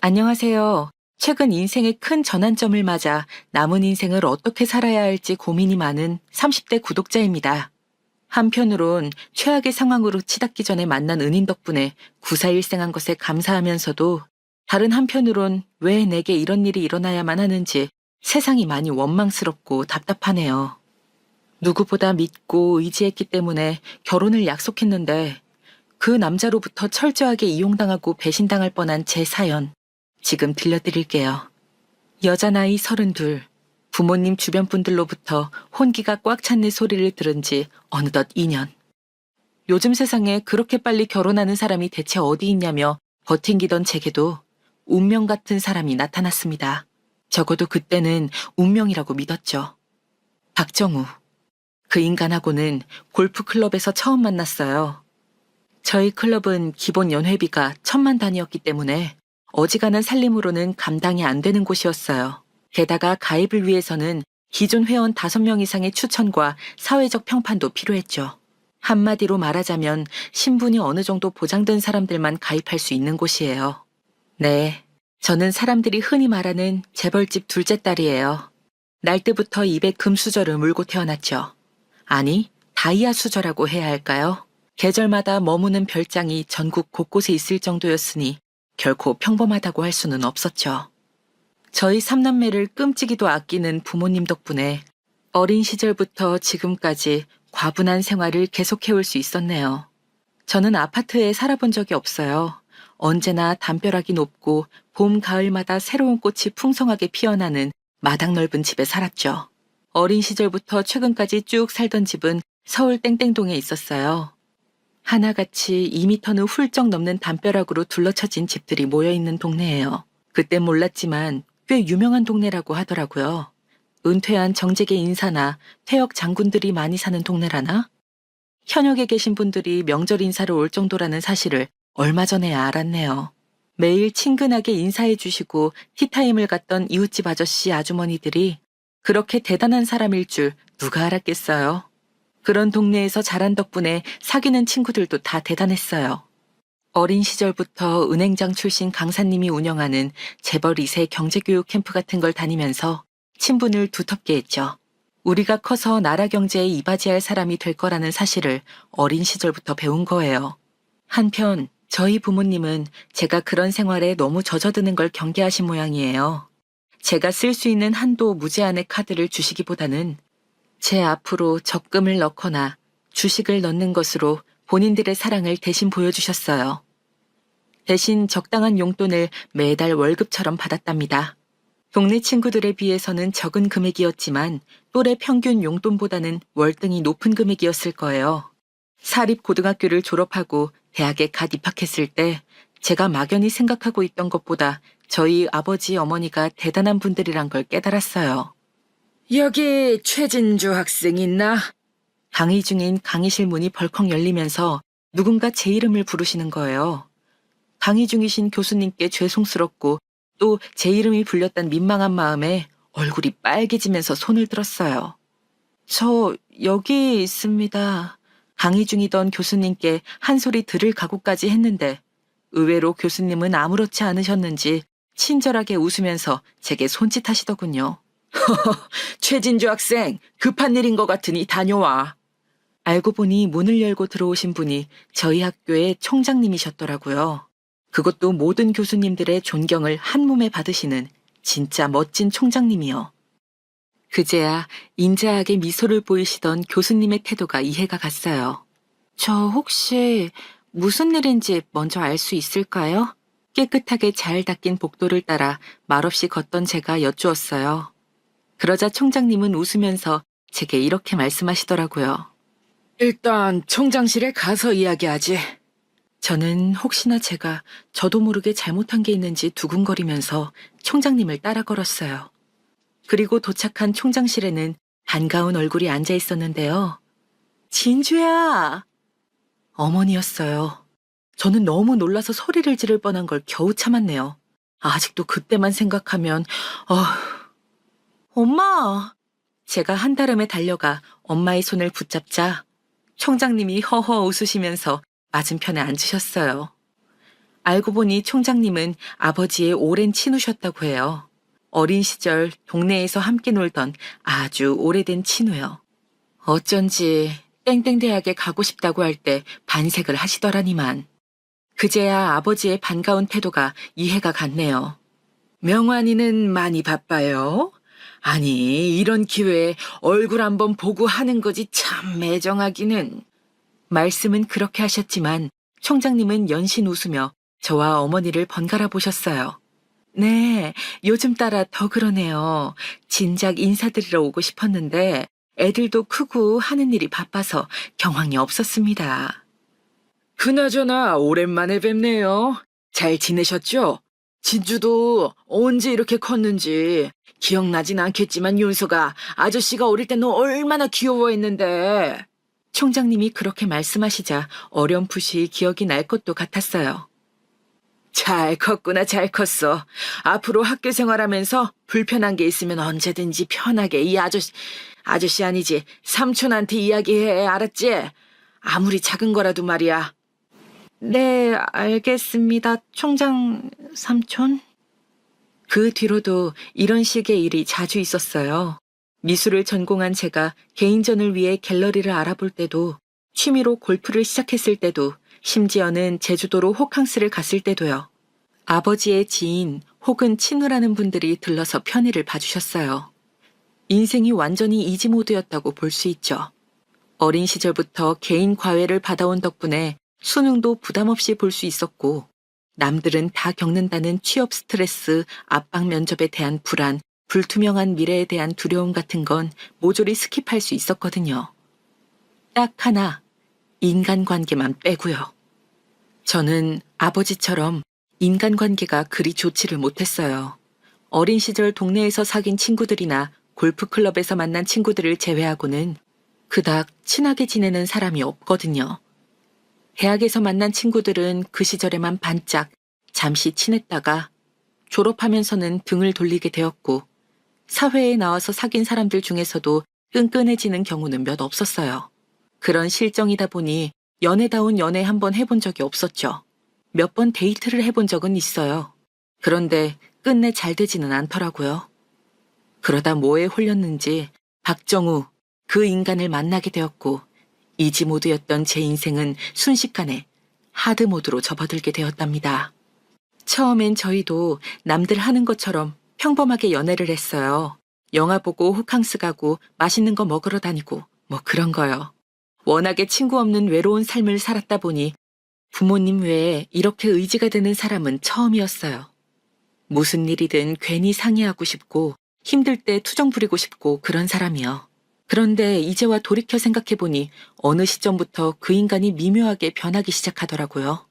안녕하세요. 최근 인생의 큰 전환점을 맞아 남은 인생을 어떻게 살아야 할지 고민이 많은 30대 구독자입니다. 한편으론 최악의 상황으로 치닫기 전에 만난 은인 덕분에 구사일생한 것에 감사하면서도 다른 한편으론 왜 내게 이런 일이 일어나야만 하는지 세상이 많이 원망스럽고 답답하네요. 누구보다 믿고 의지했기 때문에 결혼을 약속했는데 그 남자로부터 철저하게 이용당하고 배신당할 뻔한 제 사연. 지금 들려드릴게요. 여자 나이 32, 부모님 주변 분들로부터 혼기가 꽉 찬 내 소리를 들은 지 어느덧 2년. 요즘 세상에 그렇게 빨리 결혼하는 사람이 대체 어디 있냐며 버팅기던 제게도 운명 같은 사람이 나타났습니다. 적어도 그때는 운명이라고 믿었죠. 박정우. 그 인간하고는 골프클럽에서 처음 만났어요. 저희 클럽은 기본 연회비가 1,000만 단위였기 때문에 어지간한 살림으로는 감당이 안 되는 곳이었어요. 게다가 가입을 위해서는 기존 회원 5명 이상의 추천과 사회적 평판도 필요했죠. 한마디로 말하자면 신분이 어느 정도 보장된 사람들만 가입할 수 있는 곳이에요. 네, 저는 사람들이 흔히 말하는 재벌집 둘째 딸이에요. 날 때부터 입에 금수저를 물고 태어났죠. 아니, 다이아 수저라고 해야 할까요? 계절마다 머무는 별장이 전국 곳곳에 있을 정도였으니 결코 평범하다고 할 수는 없었죠. 저희 3남매를 끔찍이도 아끼는 부모님 덕분에 어린 시절부터 지금까지 과분한 생활을 계속해올 수 있었네요. 저는 아파트에 살아본 적이 없어요. 언제나 담벼락이 높고 봄, 가을마다 새로운 꽃이 풍성하게 피어나는 마당 넓은 집에 살았죠. 어린 시절부터 최근까지 쭉 살던 집은 서울 땡땡동에 있었어요. 하나같이 2미터는 훌쩍 넘는 담벼락으로 둘러쳐진 집들이 모여있는 동네예요. 그땐 몰랐지만 꽤 유명한 동네라고 하더라고요. 은퇴한 정재계 인사나 퇴역 장군들이 많이 사는 동네라나? 현역에 계신 분들이 명절 인사를 올 정도라는 사실을 얼마 전에야 알았네요. 매일 친근하게 인사해 주시고 티타임을 갔던 이웃집 아저씨 아주머니들이 그렇게 대단한 사람일 줄 누가 알았겠어요. 그런 동네에서 자란 덕분에 사귀는 친구들도 다 대단했어요. 어린 시절부터 은행장 출신 강사님이 운영하는 재벌 2세 경제교육 캠프 같은 걸 다니면서 친분을 두텁게 했죠. 우리가 커서 나라 경제에 이바지할 사람이 될 거라는 사실을 어린 시절부터 배운 거예요. 한편 저희 부모님은 제가 그런 생활에 너무 젖어드는 걸 경계하신 모양이에요. 제가 쓸 수 있는 한도 무제한의 카드를 주시기보다는 제 앞으로 적금을 넣거나 주식을 넣는 것으로 본인들의 사랑을 대신 보여주셨어요. 대신 적당한 용돈을 매달 월급처럼 받았답니다. 동네 친구들에 비해서는 적은 금액이었지만 또래 평균 용돈보다는 월등히 높은 금액이었을 거예요. 사립고등학교를 졸업하고 대학에 갓 입학했을 때 제가 막연히 생각하고 있던 것보다 저희 아버지 어머니가 대단한 분들이란 걸 깨달았어요. 여기 최진주 학생 있나? 강의 중인 강의실 문이 벌컥 열리면서 누군가 제 이름을 부르시는 거예요. 강의 중이신 교수님께 죄송스럽고 또 제 이름이 불렸단 민망한 마음에 얼굴이 빨개지면서 손을 들었어요. 저 여기 있습니다. 강의 중이던 교수님께 한 소리 들을 각오까지 했는데 의외로 교수님은 아무렇지 않으셨는지 친절하게 웃으면서 제게 손짓하시더군요. 최진주 학생, 급한 일인 것 같으니 다녀와. 알고 보니 문을 열고 들어오신 분이 저희 학교의 총장님이셨더라고요. 그것도 모든 교수님들의 존경을 한 몸에 받으시는 진짜 멋진 총장님이요. 그제야 인자하게 미소를 보이시던 교수님의 태도가 이해가 갔어요. 저 혹시 무슨 일인지 먼저 알 수 있을까요? 깨끗하게 잘 닦인 복도를 따라 말없이 걷던 제가 여쭈었어요. 그러자 총장님은 웃으면서 제게 이렇게 말씀하시더라고요. 일단 총장실에 가서 이야기하지. 저는 혹시나 제가 저도 모르게 잘못한 게 있는지 두근거리면서 총장님을 따라 걸었어요. 그리고 도착한 총장실에는 반가운 얼굴이 앉아 있었는데요. 진주야! 어머니였어요. 저는 너무 놀라서 소리를 지를 뻔한 걸 겨우 참았네요. 아직도 그때만 생각하면, 엄마! 제가 한달음에 달려가 엄마의 손을 붙잡자 총장님이 허허 웃으시면서 맞은편에 앉으셨어요. 알고 보니 총장님은 아버지의 오랜 친우셨다고 해요. 어린 시절 동네에서 함께 놀던 아주 오래된 친우요. 어쩐지 땡땡 대학에 가고 싶다고 할 때 반색을 하시더라니만. 그제야 아버지의 반가운 태도가 이해가 갔네요. 명환이는 많이 바빠요? 아니, 이런 기회에 얼굴 한번 보고 하는 거지 참 매정하기는. 말씀은 그렇게 하셨지만 총장님은 연신 웃으며 저와 어머니를 번갈아 보셨어요. 네, 요즘 따라 더 그러네요. 진작 인사드리러 오고 싶었는데 애들도 크고 하는 일이 바빠서 경황이 없었습니다. 그나저나 오랜만에 뵙네요. 잘 지내셨죠? 진주도 언제 이렇게 컸는지 기억나진 않겠지만 윤서가 아저씨가 어릴 때 너 얼마나 귀여워했는데. 총장님이 그렇게 말씀하시자 어렴풋이 기억이 날 것도 같았어요. 잘 컸구나, 잘 컸어. 앞으로 학교 생활하면서 불편한 게 있으면 언제든지 편하게 이 아저씨 아니지, 삼촌한테 이야기해, 알았지? 아무리 작은 거라도 말이야. 네, 알겠습니다, 총장 삼촌. 그 뒤로도 이런 식의 일이 자주 있었어요. 미술을 전공한 제가 개인전을 위해 갤러리를 알아볼 때도, 취미로 골프를 시작했을 때도, 심지어는 제주도로 호캉스를 갔을 때도요. 아버지의 지인 혹은 친구라는 분들이 들러서 편의를 봐주셨어요. 인생이 완전히 이지 모드였다고 볼 수 있죠. 어린 시절부터 개인 과외를 받아온 덕분에 수능도 부담 없이 볼 수 있었고, 남들은 다 겪는다는 취업 스트레스, 압박 면접에 대한 불안, 불투명한 미래에 대한 두려움 같은 건 모조리 스킵할 수 있었거든요. 딱 하나, 인간관계만 빼고요. 저는 아버지처럼 인간관계가 그리 좋지를 못했어요. 어린 시절 동네에서 사귄 친구들이나 골프클럽에서 만난 친구들을 제외하고는 그닥 친하게 지내는 사람이 없거든요. 대학에서 만난 친구들은 그 시절에만 반짝 잠시 친했다가 졸업하면서는 등을 돌리게 되었고, 사회에 나와서 사귄 사람들 중에서도 끈끈해지는 경우는 몇 없었어요. 그런 실정이다 보니 연애다운 연애 한번 해본 적이 없었죠. 몇 번 데이트를 해본 적은 있어요. 그런데 끝내 잘 되지는 않더라고요. 그러다 뭐에 홀렸는지 박정우, 그 인간을 만나게 되었고, 이지 모드였던 제 인생은 순식간에 하드 모드로 접어들게 되었답니다. 처음엔 저희도 남들 하는 것처럼 평범하게 연애를 했어요. 영화 보고 호캉스 가고 맛있는 거 먹으러 다니고 뭐 그런 거요. 워낙에 친구 없는 외로운 삶을 살았다 보니 부모님 외에 이렇게 의지가 되는 사람은 처음이었어요. 무슨 일이든 괜히 상의하고 싶고 힘들 때 투정 부리고 싶고 그런 사람이요. 그런데 이제와 돌이켜 생각해보니 어느 시점부터 그 인간이 미묘하게 변하기 시작하더라고요.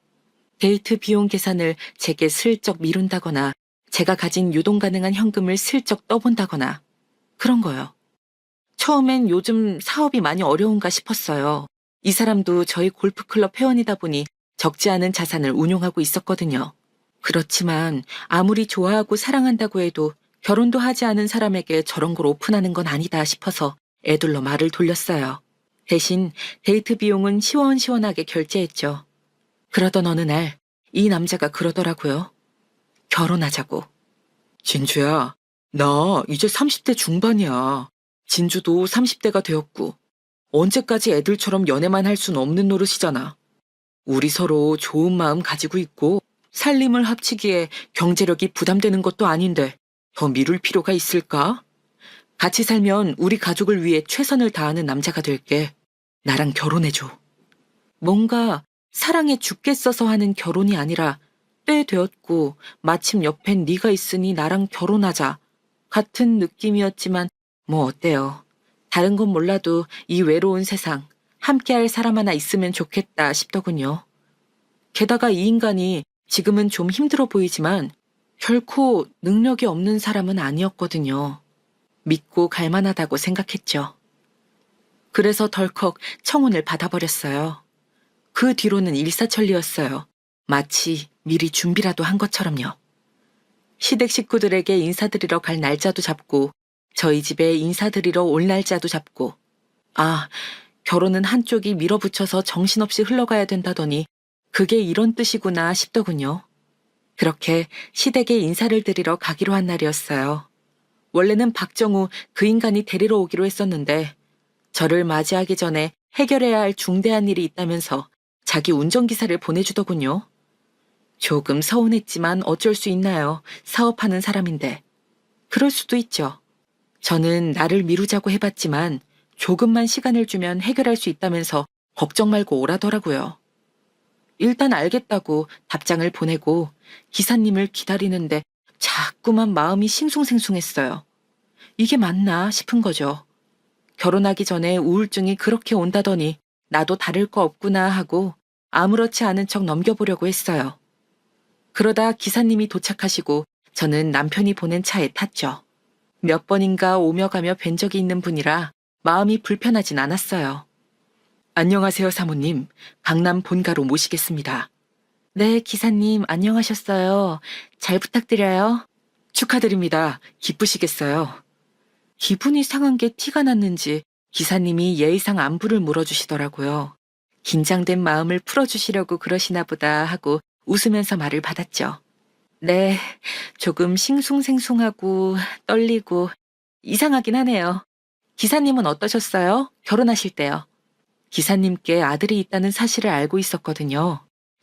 데이트 비용 계산을 제게 슬쩍 미룬다거나 제가 가진 유동 가능한 현금을 슬쩍 떠본다거나 그런 거요. 처음엔 요즘 사업이 많이 어려운가 싶었어요. 이 사람도 저희 골프클럽 회원이다 보니 적지 않은 자산을 운용하고 있었거든요. 그렇지만 아무리 좋아하고 사랑한다고 해도 결혼도 하지 않은 사람에게 저런 걸 오픈하는 건 아니다 싶어서 애둘러 말을 돌렸어요. 대신 데이트 비용은 시원시원하게 결제했죠. 그러던 어느 날 이 남자가 그러더라고요. 결혼하자고. 진주야, 나 이제 30대 중반이야. 진주도 30대가 되었고 언제까지 애들처럼 연애만 할 순 없는 노릇이잖아. 우리 서로 좋은 마음 가지고 있고 살림을 합치기에 경제력이 부담되는 것도 아닌데 더 미룰 필요가 있을까? 같이 살면 우리 가족을 위해 최선을 다하는 남자가 될게. 나랑 결혼해줘. 뭔가 사랑에 죽겠어서 하는 결혼이 아니라 때 되었고 마침 옆엔 네가 있으니 나랑 결혼하자 같은 느낌이었지만 뭐 어때요. 다른 건 몰라도 이 외로운 세상 함께할 사람 하나 있으면 좋겠다 싶더군요. 게다가 이 인간이 지금은 좀 힘들어 보이지만 결코 능력이 없는 사람은 아니었거든요. 믿고 갈만하다고 생각했죠. 그래서 덜컥 청혼을 받아버렸어요. 그 뒤로는 일사천리였어요. 마치 미리 준비라도 한 것처럼요. 시댁 식구들에게 인사드리러 갈 날짜도 잡고 저희 집에 인사드리러 올 날짜도 잡고 아, 결혼은 한쪽이 밀어붙여서 정신없이 흘러가야 된다더니 그게 이런 뜻이구나 싶더군요. 그렇게 시댁에 인사를 드리러 가기로 한 날이었어요. 원래는 박정우 그 인간이 데리러 오기로 했었는데 저를 맞이하기 전에 해결해야 할 중대한 일이 있다면서 자기 운전기사를 보내주더군요. 조금 서운했지만 어쩔 수 있나요? 사업하는 사람인데. 그럴 수도 있죠. 저는 나를 미루자고 해봤지만 조금만 시간을 주면 해결할 수 있다면서 걱정 말고 오라더라고요. 일단 알겠다고 답장을 보내고 기사님을 기다리는데 자꾸만 마음이 싱숭생숭했어요. 이게 맞나 싶은 거죠. 결혼하기 전에 우울증이 그렇게 온다더니 나도 다를 거 없구나 하고 아무렇지 않은 척 넘겨보려고 했어요. 그러다 기사님이 도착하시고 저는 남편이 보낸 차에 탔죠. 몇 번인가 오며 가며 뵌 적이 있는 분이라 마음이 불편하진 않았어요. 안녕하세요, 사모님. 강남 본가로 모시겠습니다. 네, 기사님, 안녕하셨어요. 잘 부탁드려요. 축하드립니다. 기쁘시겠어요. 기분이 상한 게 티가 났는지 기사님이 예의상 안부를 물어주시더라고요. 긴장된 마음을 풀어주시려고 그러시나 보다 하고 웃으면서 말을 받았죠. 네, 조금 싱숭생숭하고 떨리고 이상하긴 하네요. 기사님은 어떠셨어요? 결혼하실 때요. 기사님께 아들이 있다는 사실을 알고 있었거든요.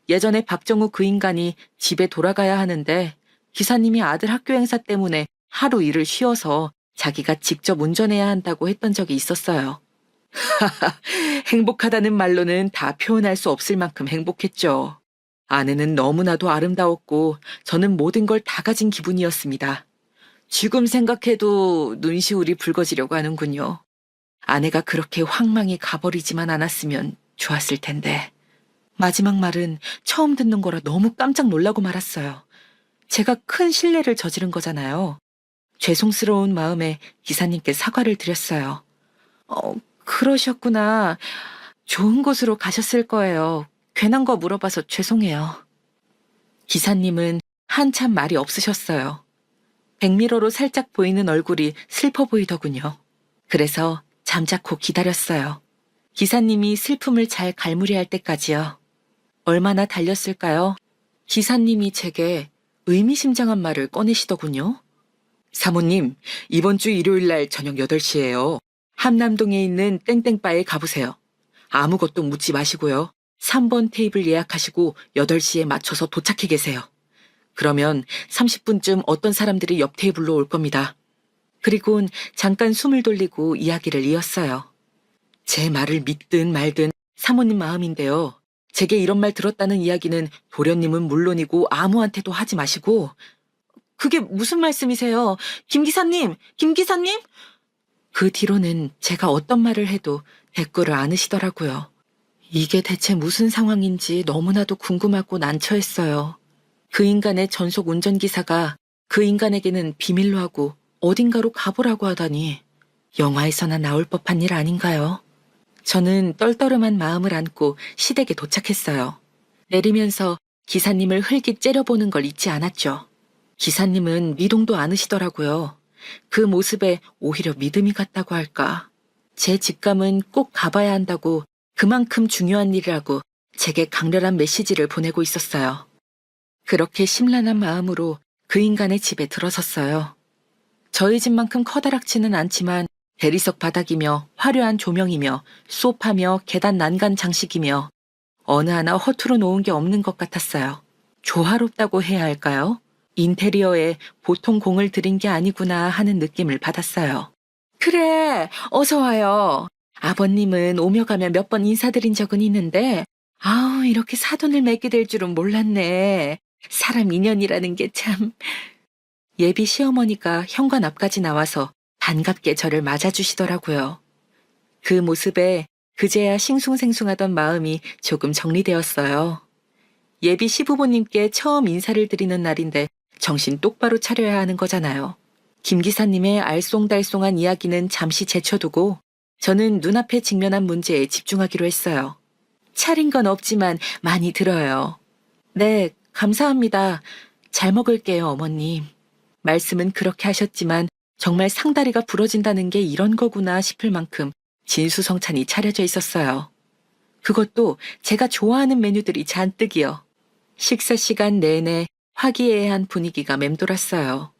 예전에 박정우 그 인간이 집에 돌아가야 하는데 기사님이 아들 학교 행사 때문에 하루 일을 쉬어서 자기가 직접 운전해야 한다고 했던 적이 있었어요. 행복하다는 말로는 다 표현할 수 없을 만큼 행복했죠. 아내는 너무나도 아름다웠고 저는 모든 걸 다 가진 기분이었습니다. 지금 생각해도 눈시울이 붉어지려고 하는군요. 아내가 그렇게 황망히 가버리지만 않았으면 좋았을 텐데. 마지막 말은 처음 듣는 거라 너무 깜짝 놀라고 말았어요. 제가 큰 실례를 저지른 거잖아요. 죄송스러운 마음에 기사님께 사과를 드렸어요. 그러셨구나. 좋은 곳으로 가셨을 거예요. 괜한 거 물어봐서 죄송해요. 기사님은 한참 말이 없으셨어요. 백미러로 살짝 보이는 얼굴이 슬퍼 보이더군요. 그래서 잠자코 기다렸어요. 기사님이 슬픔을 잘 갈무리할 때까지요. 얼마나 달렸을까요? 기사님이 제게 의미심장한 말을 꺼내시더군요. 사모님, 이번 주 일요일 날 저녁 8시예요. 함남동에 있는 땡땡바에 가보세요. 아무것도 묻지 마시고요. 3번 테이블 예약하시고 8시에 맞춰서 도착해 계세요. 그러면 30분쯤 어떤 사람들이 옆 테이블로 올 겁니다. 그리곤 잠깐 숨을 돌리고 이야기를 이었어요. 제 말을 믿든 말든 사모님 마음인데요. 제게 이런 말 들었다는 이야기는 도련님은 물론이고 아무한테도 하지 마시고. 그게 무슨 말씀이세요? 김 기사님! 김 기사님! 그 뒤로는 제가 어떤 말을 해도 대꾸를 않으시더라고요. 이게 대체 무슨 상황인지 너무나도 궁금하고 난처했어요. 그 인간의 전속 운전기사가 그 인간에게는 비밀로 하고 어딘가로 가보라고 하다니 영화에서나 나올 법한 일 아닌가요? 저는 떨떠름한 마음을 안고 시댁에 도착했어요. 내리면서 기사님을 흘깃 째려보는 걸 잊지 않았죠. 기사님은 미동도 않으시더라고요. 그 모습에 오히려 믿음이 갔다고 할까. 제 직감은 꼭 가봐야 한다고 그만큼 중요한 일이라고 제게 강렬한 메시지를 보내고 있었어요. 그렇게 심란한 마음으로 그 인간의 집에 들어섰어요. 저희 집만큼 커다랗지는 않지만 대리석 바닥이며 화려한 조명이며 소파며 계단 난간 장식이며 어느 하나 허투루 놓은 게 없는 것 같았어요. 조화롭다고 해야 할까요? 인테리어에 보통 공을 들인 게 아니구나 하는 느낌을 받았어요. 그래, 어서 와요. 아버님은 오며 가며 몇 번 인사드린 적은 있는데 아우 이렇게 사돈을 맺게 될 줄은 몰랐네. 사람 인연이라는 게 참. 예비 시어머니가 현관 앞까지 나와서 반갑게 저를 맞아주시더라고요. 그 모습에 그제야 싱숭생숭하던 마음이 조금 정리되었어요. 예비 시부모님께 처음 인사를 드리는 날인데 정신 똑바로 차려야 하는 거잖아요. 김 기사님의 알쏭달쏭한 이야기는 잠시 제쳐두고 저는 눈앞에 직면한 문제에 집중하기로 했어요. 차린 건 없지만 많이 들어요. 네, 감사합니다. 잘 먹을게요, 어머님. 말씀은 그렇게 하셨지만 정말 상다리가 부러진다는 게 이런 거구나 싶을 만큼 진수성찬이 차려져 있었어요. 그것도 제가 좋아하는 메뉴들이 잔뜩이요. 식사 시간 내내 화기애애한 분위기가 맴돌았어요.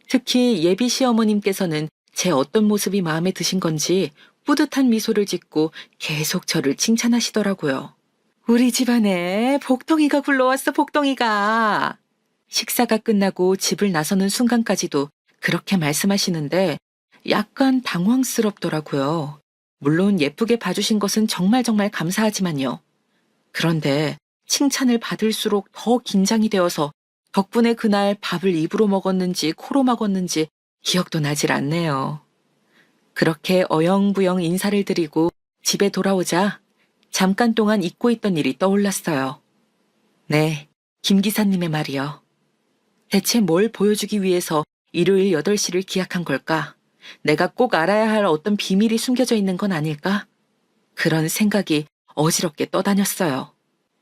특히 예비 시어머님께서는 제 어떤 모습이 마음에 드신 건지 뿌듯한 미소를 짓고 계속 저를 칭찬하시더라고요. 우리 집안에 복덩이가 굴러왔어, 복덩이가. 식사가 끝나고 집을 나서는 순간까지도 그렇게 말씀하시는데 약간 당황스럽더라고요. 물론 예쁘게 봐주신 것은 정말 감사하지만요. 그런데 칭찬을 받을수록 더 긴장이 되어서 덕분에 그날 밥을 입으로 먹었는지 코로 먹었는지 기억도 나질 않네요. 그렇게 어영부영 인사를 드리고 집에 돌아오자 잠깐 동안 잊고 있던 일이 떠올랐어요. 네, 김 기사님의 말이요. 대체 뭘 보여주기 위해서 일요일 8시를 기약한 걸까? 내가 꼭 알아야 할 어떤 비밀이 숨겨져 있는 건 아닐까? 그런 생각이 어지럽게 떠다녔어요.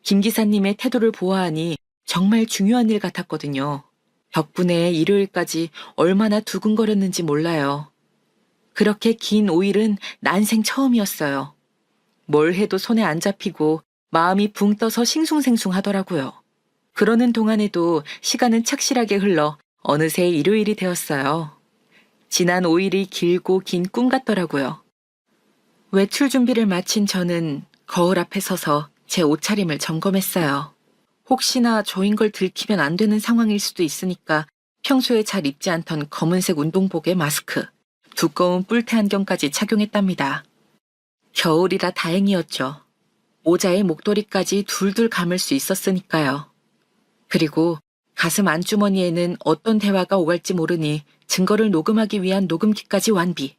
김 기사님의 태도를 보아하니 정말 중요한 일 같았거든요. 덕분에 일요일까지 얼마나 두근거렸는지 몰라요. 그렇게 긴 5일은 난생 처음이었어요. 뭘 해도 손에 안 잡히고 마음이 붕 떠서 싱숭생숭하더라고요. 그러는 동안에도 시간은 착실하게 흘러 어느새 일요일이 되었어요. 지난 5일이 길고 긴 꿈 같더라고요. 외출 준비를 마친 저는 거울 앞에 서서 제 옷차림을 점검했어요. 혹시나 저인 걸 들키면 안 되는 상황일 수도 있으니까 평소에 잘 입지 않던 검은색 운동복에 마스크, 두꺼운 뿔테 안경까지 착용했답니다. 겨울이라 다행이었죠. 모자에 목도리까지 둘둘 감을 수 있었으니까요. 그리고 가슴 안주머니에는 어떤 대화가 오갈지 모르니 증거를 녹음하기 위한 녹음기까지 완비.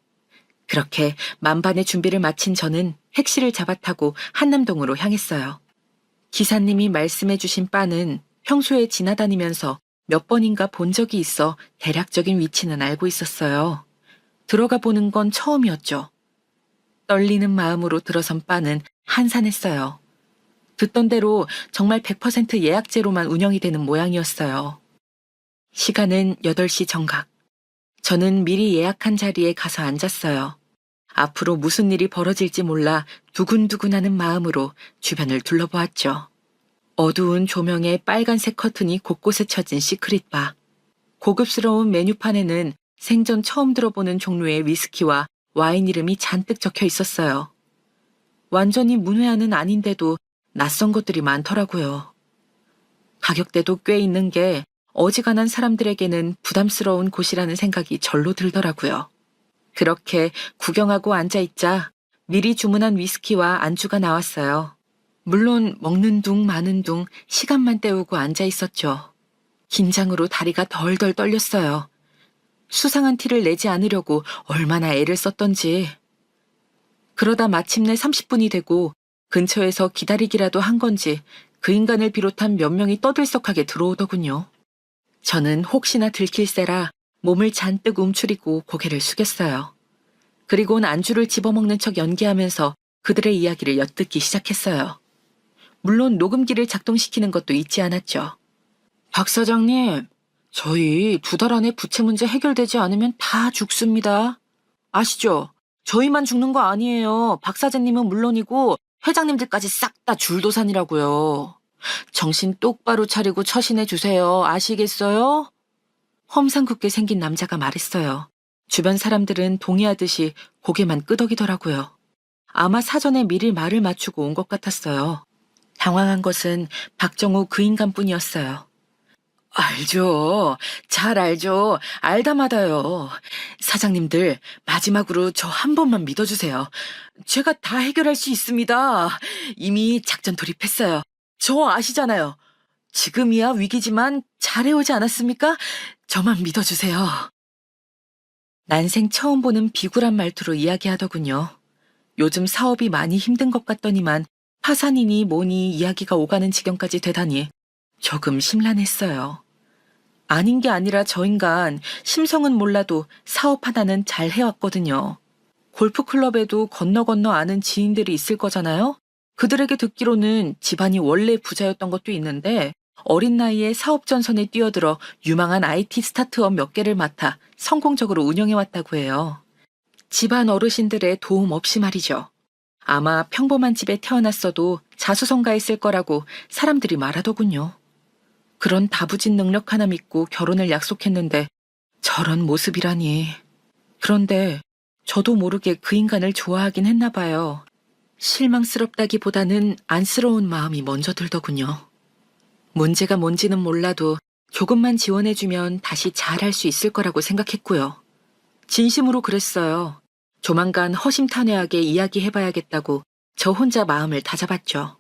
그렇게 만반의 준비를 마친 저는 택시를 잡아타고 한남동으로 향했어요. 기사님이 말씀해 주신 바는 평소에 지나다니면서 몇 번인가 본 적이 있어 대략적인 위치는 알고 있었어요. 들어가 보는 건 처음이었죠. 떨리는 마음으로 들어선 바는 한산했어요. 듣던 대로 정말 100% 예약제로만 운영이 되는 모양이었어요. 시간은 8시 정각. 저는 미리 예약한 자리에 가서 앉았어요. 앞으로 무슨 일이 벌어질지 몰라 두근두근하는 마음으로 주변을 둘러보았죠. 어두운 조명에 빨간색 커튼이 곳곳에 쳐진 시크릿바. 고급스러운 메뉴판에는 생전 처음 들어보는 종류의 위스키와 와인 이름이 잔뜩 적혀 있었어요. 완전히 문외한은 아닌데도 낯선 것들이 많더라고요. 가격대도 꽤 있는 게 어지간한 사람들에게는 부담스러운 곳이라는 생각이 절로 들더라고요. 그렇게 구경하고 앉아있자 미리 주문한 위스키와 안주가 나왔어요. 물론 먹는 둥 마는 둥 시간만 때우고 앉아있었죠. 긴장으로 다리가 덜덜 떨렸어요. 수상한 티를 내지 않으려고 얼마나 애를 썼던지. 그러다 마침내 30분이 되고 근처에서 기다리기라도 한 건지 그 인간을 비롯한 몇 명이 떠들썩하게 들어오더군요. 저는 혹시나 들킬세라 몸을 잔뜩 움츠리고 고개를 숙였어요. 그리고는 안주를 집어먹는 척 연기하면서 그들의 이야기를 엿듣기 시작했어요. 물론 녹음기를 작동시키는 것도 잊지 않았죠. 박 사장님, 저희 2달 안에 부채 문제 해결되지 않으면 다 죽습니다. 아시죠? 저희만 죽는 거 아니에요. 박 사장님은 물론이고 회장님들까지 싹 다 줄도산이라고요. 정신 똑바로 차리고 처신해 주세요. 아시겠어요? 험상궂게 생긴 남자가 말했어요. 주변 사람들은 동의하듯이 고개만 끄덕이더라고요. 아마 사전에 미리 말을 맞추고 온 것 같았어요. 당황한 것은 박정우 그 인간뿐이었어요. 알죠. 잘 알죠. 알다마다요. 사장님들, 마지막으로 저 한 번만 믿어주세요. 제가 다 해결할 수 있습니다. 이미 작전 돌입했어요. 저 아시잖아요. 지금이야 위기지만 잘해오지 않았습니까? 저만 믿어주세요. 난생 처음 보는 비굴한 말투로 이야기하더군요. 요즘 사업이 많이 힘든 것 같더니만 파산이니 뭐니 이야기가 오가는 지경까지 되다니 조금 심란했어요. 아닌 게 아니라 저 인간 심성은 몰라도 사업 하나는 잘 해왔거든요. 골프클럽에도 건너 아는 지인들이 있을 거잖아요? 그들에게 듣기로는 집안이 원래 부자였던 것도 있는데 어린 나이에 사업 전선에 뛰어들어 유망한 IT 스타트업 몇 개를 맡아 성공적으로 운영해왔다고 해요. 집안 어르신들의 도움 없이 말이죠. 아마 평범한 집에 태어났어도 자수성가했을 거라고 사람들이 말하더군요. 그런 다부진 능력 하나 믿고 결혼을 약속했는데 저런 모습이라니. 그런데 저도 모르게 그 인간을 좋아하긴 했나 봐요. 실망스럽다기보다는 안쓰러운 마음이 먼저 들더군요. 문제가 뭔지는 몰라도 조금만 지원해주면 다시 잘할 수 있을 거라고 생각했고요. 진심으로 그랬어요. 조만간 허심탄회하게 이야기해봐야겠다고 저 혼자 마음을 다잡았죠.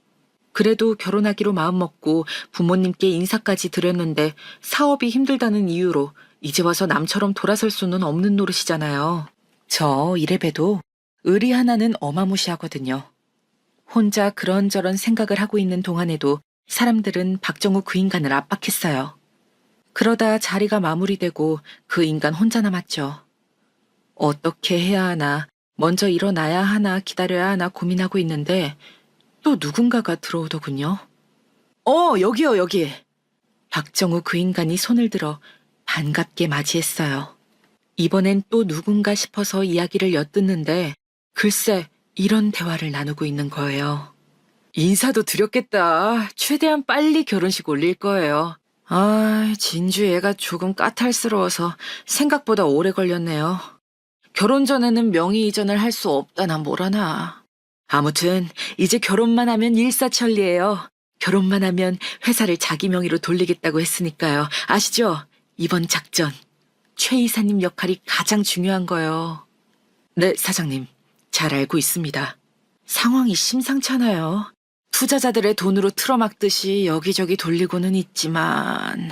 그래도 결혼하기로 마음먹고 부모님께 인사까지 드렸는데 사업이 힘들다는 이유로 이제 와서 남처럼 돌아설 수는 없는 노릇이잖아요. 저 이래봬도 의리 하나는 어마무시하거든요. 혼자 그런저런 생각을 하고 있는 동안에도 사람들은 박정우 그 인간을 압박했어요. 그러다 자리가 마무리되고 그 인간 혼자 남았죠. 어떻게 해야 하나, 먼저 일어나야 하나 기다려야 하나 고민하고 있는데 또 누군가가 들어오더군요. 여기요, 여기. 박정우 그 인간이 손을 들어 반갑게 맞이했어요. 이번엔 또 누군가 싶어서 이야기를 엿듣는데 글쎄 이런 대화를 나누고 있는 거예요. 인사도 드렸겠다. 최대한 빨리 결혼식 올릴 거예요. 진주 얘가 조금 까탈스러워서 생각보다 오래 걸렸네요. 결혼 전에는 명의 이전을 할 수 없다나 뭐라나. 아무튼 이제 결혼만 하면 일사천리예요. 결혼만 하면 회사를 자기 명의로 돌리겠다고 했으니까요. 아시죠? 이번 작전. 최 이사님 역할이 가장 중요한 거요. 네, 사장님. 잘 알고 있습니다. 상황이 심상찮아요. 투자자들의 돈으로 틀어막듯이 여기저기 돌리고는 있지만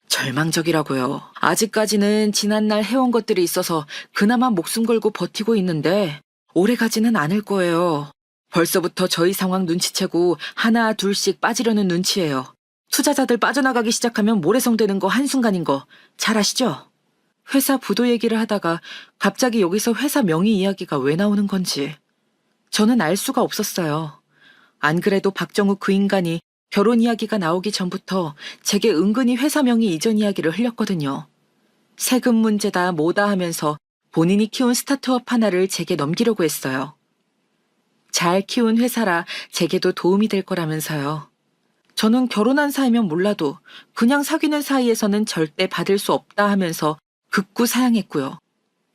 절망적이라고요. 아직까지는 지난날 해온 것들이 있어서 그나마 목숨 걸고 버티고 있는데 오래 가지는 않을 거예요. 벌써부터 저희 상황 눈치채고 하나 둘씩 빠지려는 눈치예요. 투자자들 빠져나가기 시작하면 모래성되는 거 한순간인 거 잘 아시죠? 회사 부도 얘기를 하다가 갑자기 여기서 회사 명의 이야기가 왜 나오는 건지 저는 알 수가 없었어요. 안 그래도 박정우 그 인간이 결혼 이야기가 나오기 전부터 제게 은근히 회사 명의 이전 이야기를 흘렸거든요. 세금 문제다 뭐다 하면서 본인이 키운 스타트업 하나를 제게 넘기려고 했어요. 잘 키운 회사라 제게도 도움이 될 거라면서요. 저는 결혼한 사이면 몰라도 그냥 사귀는 사이에서는 절대 받을 수 없다 하면서 극구 사양했고요.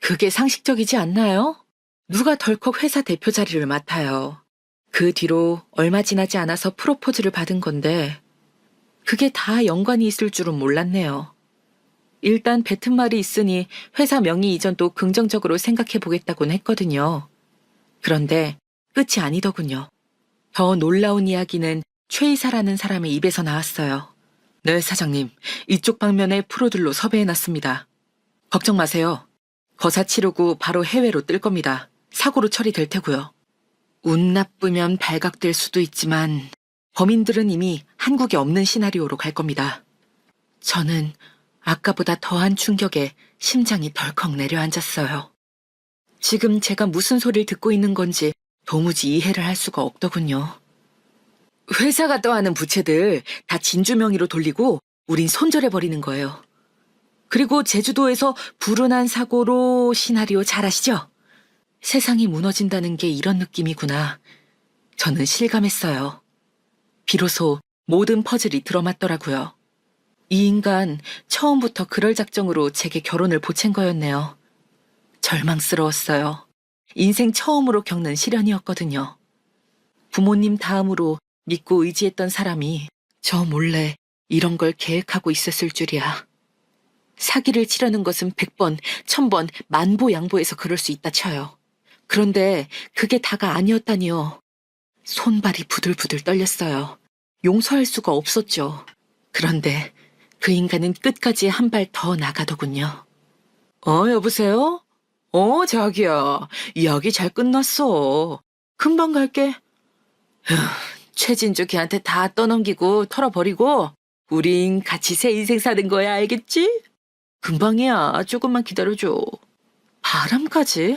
그게 상식적이지 않나요? 누가 덜컥 회사 대표 자리를 맡아요. 그 뒤로 얼마 지나지 않아서 프로포즈를 받은 건데 그게 다 연관이 있을 줄은 몰랐네요. 일단 뱉은 말이 있으니 회사 명의 이전도 긍정적으로 생각해 보겠다고는 했거든요. 그런데 끝이 아니더군요. 더 놀라운 이야기는 최 이사라는 사람의 입에서 나왔어요. 네, 사장님. 이쪽 방면에 프로들로 섭외해놨습니다. 걱정 마세요. 거사 치르고 바로 해외로 뜰 겁니다. 사고로 처리될 테고요. 운 나쁘면 발각될 수도 있지만 범인들은 이미 한국에 없는 시나리오로 갈 겁니다. 저는 아까보다 더한 충격에 심장이 덜컥 내려앉았어요. 지금 제가 무슨 소리를 듣고 있는 건지 도무지 이해를 할 수가 없더군요. 회사가 떠하는 부채들 다 진주 명의로 돌리고 우린 손절해버리는 거예요. 그리고 제주도에서 불운한 사고로 시나리오 잘 아시죠? 세상이 무너진다는 게 이런 느낌이구나. 저는 실감했어요. 비로소 모든 퍼즐이 들어맞더라고요. 이 인간 처음부터 그럴 작정으로 제게 결혼을 보챈 거였네요. 절망스러웠어요. 인생 처음으로 겪는 시련이었거든요. 부모님 다음으로 믿고 의지했던 사람이 저 몰래 이런 걸 계획하고 있었을 줄이야. 사기를 치려는 것은 100번, 1000번, 만보 양보해서 그럴 수 있다 쳐요. 그런데 그게 다가 아니었다니요. 손발이 부들부들 떨렸어요. 용서할 수가 없었죠. 그런데 그 인간은 끝까지 한 발 더 나가더군요. 여보세요? 자기야. 이야기 잘 끝났어. 금방 갈게. 휴, 최진주 걔한테 다 떠넘기고 털어버리고 우린 같이 새 인생 사는 거야, 알겠지? 금방이야. 조금만 기다려줘. 바람까지?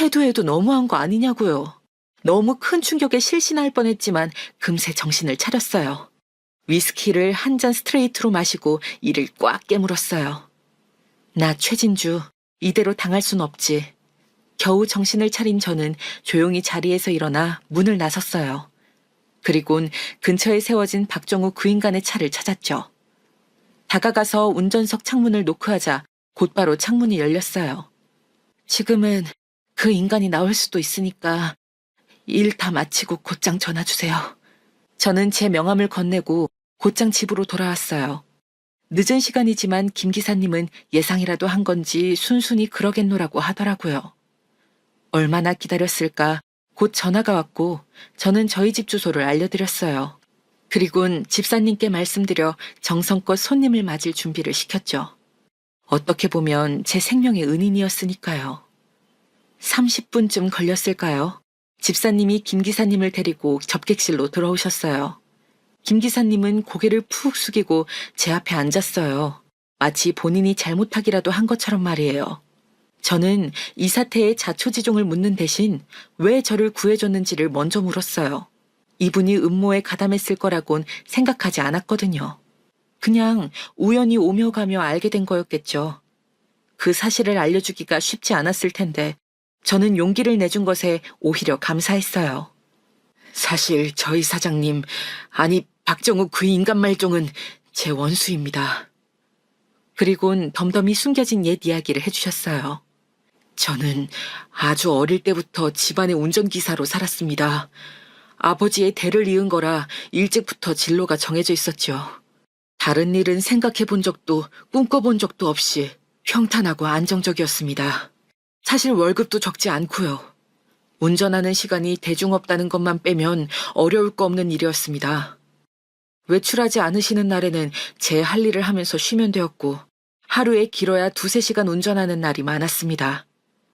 해도 너무한 거 아니냐고요. 너무 큰 충격에 실신할 뻔했지만 금세 정신을 차렸어요. 위스키를 한 잔 스트레이트로 마시고 이를 꽉 깨물었어요. 나 최진주, 이대로 당할 순 없지. 겨우 정신을 차린 저는 조용히 자리에서 일어나 문을 나섰어요. 그리곤 근처에 세워진 박정우 그 인간의 차를 찾았죠. 다가가서 운전석 창문을 노크하자 곧바로 창문이 열렸어요. 지금은 그 인간이 나올 수도 있으니까 일 다 마치고 곧장 전화 주세요. 저는 제 명함을 건네고 곧장 집으로 돌아왔어요. 늦은 시간이지만 김 기사님은 예상이라도 한 건지 순순히 그러겠노라고 하더라고요. 얼마나 기다렸을까 곧 전화가 왔고 저는 저희 집 주소를 알려드렸어요. 그리곤 집사님께 말씀드려 정성껏 손님을 맞을 준비를 시켰죠. 어떻게 보면 제 생명의 은인이었으니까요. 30분쯤 걸렸을까요? 집사님이 김 기사님을 데리고 접객실로 들어오셨어요. 김 기사님은 고개를 푹 숙이고 제 앞에 앉았어요. 마치 본인이 잘못하기라도 한 것처럼 말이에요. 저는 이 사태의 자초지종을 묻는 대신 왜 저를 구해줬는지를 먼저 물었어요. 이분이 음모에 가담했을 거라곤 생각하지 않았거든요. 그냥 우연히 오며 가며 알게 된 거였겠죠. 그 사실을 알려주기가 쉽지 않았을 텐데 저는 용기를 내준 것에 오히려 감사했어요. 사실 저희 사장님, 아니 박정욱 그 인간 말종은 제 원수입니다. 그리곤 덤덤히 숨겨진 옛 이야기를 해주셨어요. 저는 아주 어릴 때부터 집안의 운전기사로 살았습니다. 아버지의 대를 이은 거라 일찍부터 진로가 정해져 있었죠. 다른 일은 생각해 본 적도 꿈꿔본 적도 없이 평탄하고 안정적이었습니다. 사실 월급도 적지 않고요. 운전하는 시간이 대중 없다는 것만 빼면 어려울 거 없는 일이었습니다. 외출하지 않으시는 날에는 제 할 일을 하면서 쉬면 되었고 하루에 길어야 2~3시간 운전하는 날이 많았습니다.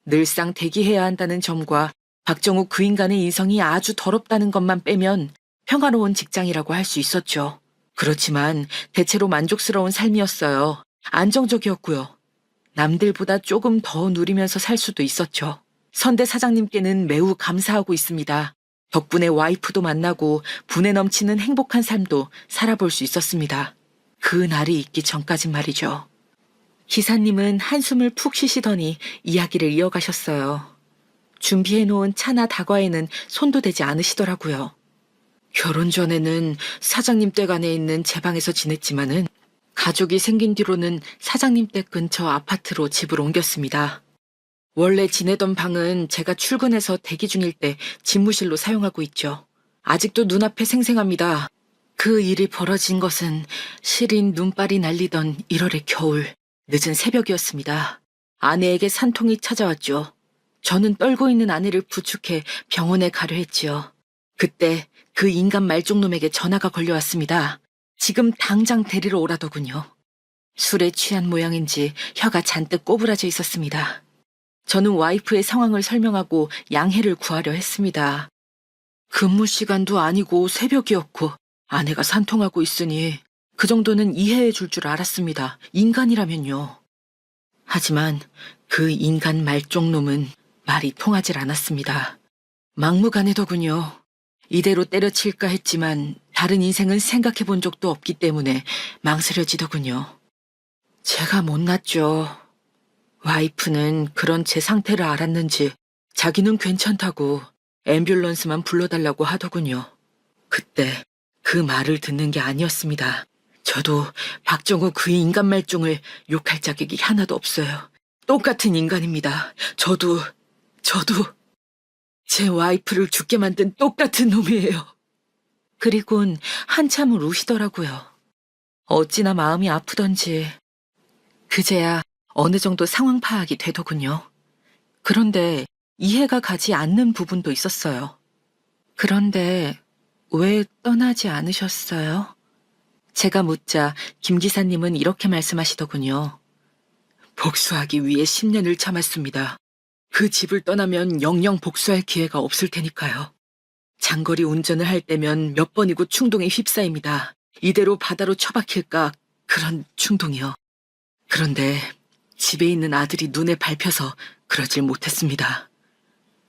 늘상 대기해야 한다는 점과 박정욱 그 인간의 인성이 아주 더럽다는 것만 빼면 평화로운 직장이라고 할 수 있었죠. 그렇지만 대체로 만족스러운 삶이었어요. 안정적이었고요. 남들보다 조금 더 누리면서 살 수도 있었죠. 선대 사장님께는 매우 감사하고 있습니다. 덕분에 와이프도 만나고 분에 넘치는 행복한 삶도 살아볼 수 있었습니다. 그 날이 있기 전까진 말이죠. 기사님은 한숨을 푹 쉬시더니 이야기를 이어가셨어요. 준비해놓은 차나 다과에는 손도 대지 않으시더라고요. 결혼 전에는 사장님 댁 안에 있는 제 방에서 지냈지만은 가족이 생긴 뒤로는 사장님 댁 근처 아파트로 집을 옮겼습니다. 원래 지내던 방은 제가 출근해서 대기 중일 때 집무실로 사용하고 있죠. 아직도 눈앞에 생생합니다. 그 일이 벌어진 것은 시린 눈발이 날리던 1월의 겨울, 늦은 새벽이었습니다. 아내에게 산통이 찾아왔죠. 저는 떨고 있는 아내를 부축해 병원에 가려 했지요. 그때 그 인간 말종놈에게 전화가 걸려왔습니다. 지금 당장 데리러 오라더군요. 술에 취한 모양인지 혀가 잔뜩 꼬부라져 있었습니다. 저는 와이프의 상황을 설명하고 양해를 구하려 했습니다. 근무 시간도 아니고 새벽이었고 아내가 산통하고 있으니 그 정도는 이해해 줄 줄 알았습니다. 인간이라면요. 하지만 그 인간 말종놈은 말이 통하질 않았습니다. 막무가내더군요. 이대로 때려칠까 했지만 다른 인생은 생각해 본 적도 없기 때문에 망설여지더군요. 제가 못났죠. 와이프는 그런 제 상태를 알았는지 자기는 괜찮다고 앰뷸런스만 불러달라고 하더군요. 그때 그 말을 듣는 게 아니었습니다. 저도 박정우 그 인간 말종을 욕할 자격이 하나도 없어요. 똑같은 인간입니다. 저도 제 와이프를 죽게 만든 똑같은 놈이에요. 그리곤 한참을 우시더라고요. 어찌나 마음이 아프던지 그제야 어느 정도 상황 파악이 되더군요. 그런데 이해가 가지 않는 부분도 있었어요. 그런데 왜 떠나지 않으셨어요? 제가 묻자 김 기사님은 이렇게 말씀하시더군요. 복수하기 위해 10년을 참았습니다. 그 집을 떠나면 영영 복수할 기회가 없을 테니까요. 장거리 운전을 할 때면 몇 번이고 충동에 휩싸입니다. 이대로 바다로 처박힐까 그런 충동이요. 그런데 집에 있는 아들이 눈에 밟혀서 그러질 못했습니다.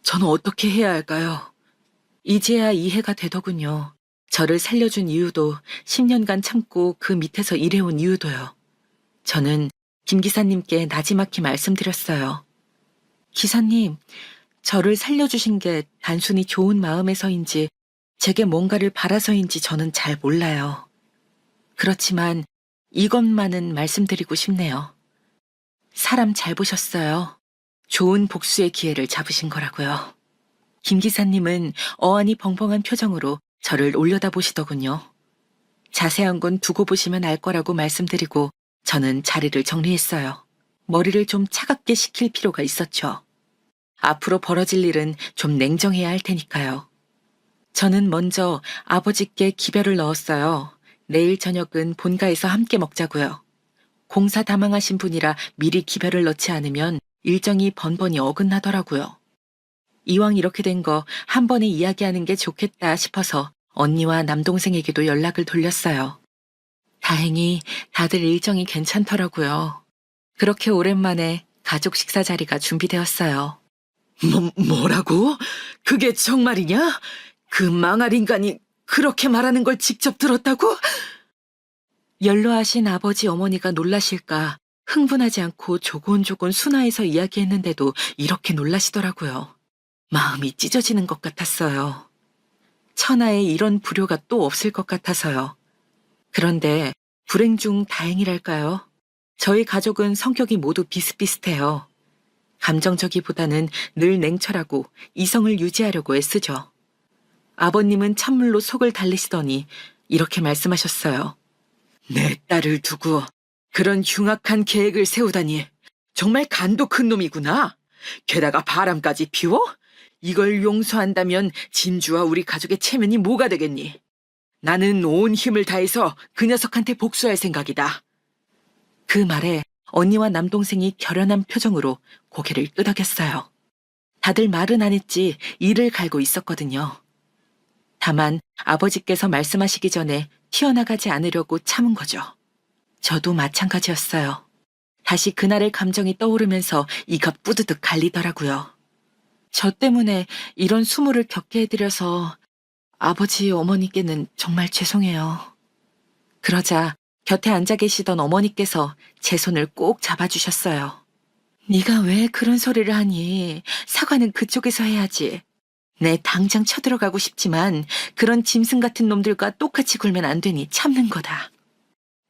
저는 어떻게 해야 할까요? 이제야 이해가 되더군요. 저를 살려준 이유도 10년간 참고 그 밑에서 일해온 이유도요. 저는 김 기사님께 나지막히 말씀드렸어요. 기사님, 저를 살려주신 게 단순히 좋은 마음에서인지 제게 뭔가를 바라서인지 저는 잘 몰라요. 그렇지만 이것만은 말씀드리고 싶네요. 사람 잘 보셨어요. 좋은 복수의 기회를 잡으신 거라고요. 김 기사님은 어안이 벙벙한 표정으로 저를 올려다보시더군요. 자세한 건 두고 보시면 알 거라고 말씀드리고 저는 자리를 정리했어요. 머리를 좀 차갑게 식힐 필요가 있었죠. 앞으로 벌어질 일은 좀 냉정해야 할 테니까요. 저는 먼저 아버지께 기별을 넣었어요. 내일 저녁은 본가에서 함께 먹자고요. 공사 다망하신 분이라 미리 기별을 넣지 않으면 일정이 번번이 어긋나더라고요. 이왕 이렇게 된 거 한 번에 이야기하는 게 좋겠다 싶어서 언니와 남동생에게도 연락을 돌렸어요. 다행히 다들 일정이 괜찮더라고요. 그렇게 오랜만에 가족 식사 자리가 준비되었어요. 뭐라고? 그게 정말이냐? 그 망할 인간이 그렇게 말하는 걸 직접 들었다고? 연로하신 아버지 어머니가 놀라실까 흥분하지 않고 조곤조곤 순화해서 이야기했는데도 이렇게 놀라시더라고요. 마음이 찢어지는 것 같았어요. 천하에 이런 불효가 또 없을 것 같아서요. 그런데 불행 중 다행이랄까요? 저희 가족은 성격이 모두 비슷비슷해요. 감정적이보다는 늘 냉철하고 이성을 유지하려고 애쓰죠. 아버님은 찬물로 속을 달래시더니 이렇게 말씀하셨어요. 내 딸을 두고 그런 흉악한 계획을 세우다니 정말 간도 큰 놈이구나. 게다가 바람까지 피워? 이걸 용서한다면 진주와 우리 가족의 체면이 뭐가 되겠니? 나는 온 힘을 다해서 그 녀석한테 복수할 생각이다. 그 말에 언니와 남동생이 결연한 표정으로 고개를 끄덕였어요. 다들 말은 안 했지 이를 갈고 있었거든요. 다만 아버지께서 말씀하시기 전에 튀어나가지 않으려고 참은 거죠. 저도 마찬가지였어요. 다시 그날의 감정이 떠오르면서 이가 뿌드득 갈리더라고요. 저 때문에 이런 수모를 겪게 해드려서 아버지 어머니께는 정말 죄송해요. 그러자 곁에 앉아 계시던 어머니께서 제 손을 꼭 잡아주셨어요. 네가 왜 그런 소리를 하니? 사과는 그쪽에서 해야지. 네, 당장 쳐들어가고 싶지만 그런 짐승 같은 놈들과 똑같이 굴면 안 되니 참는 거다.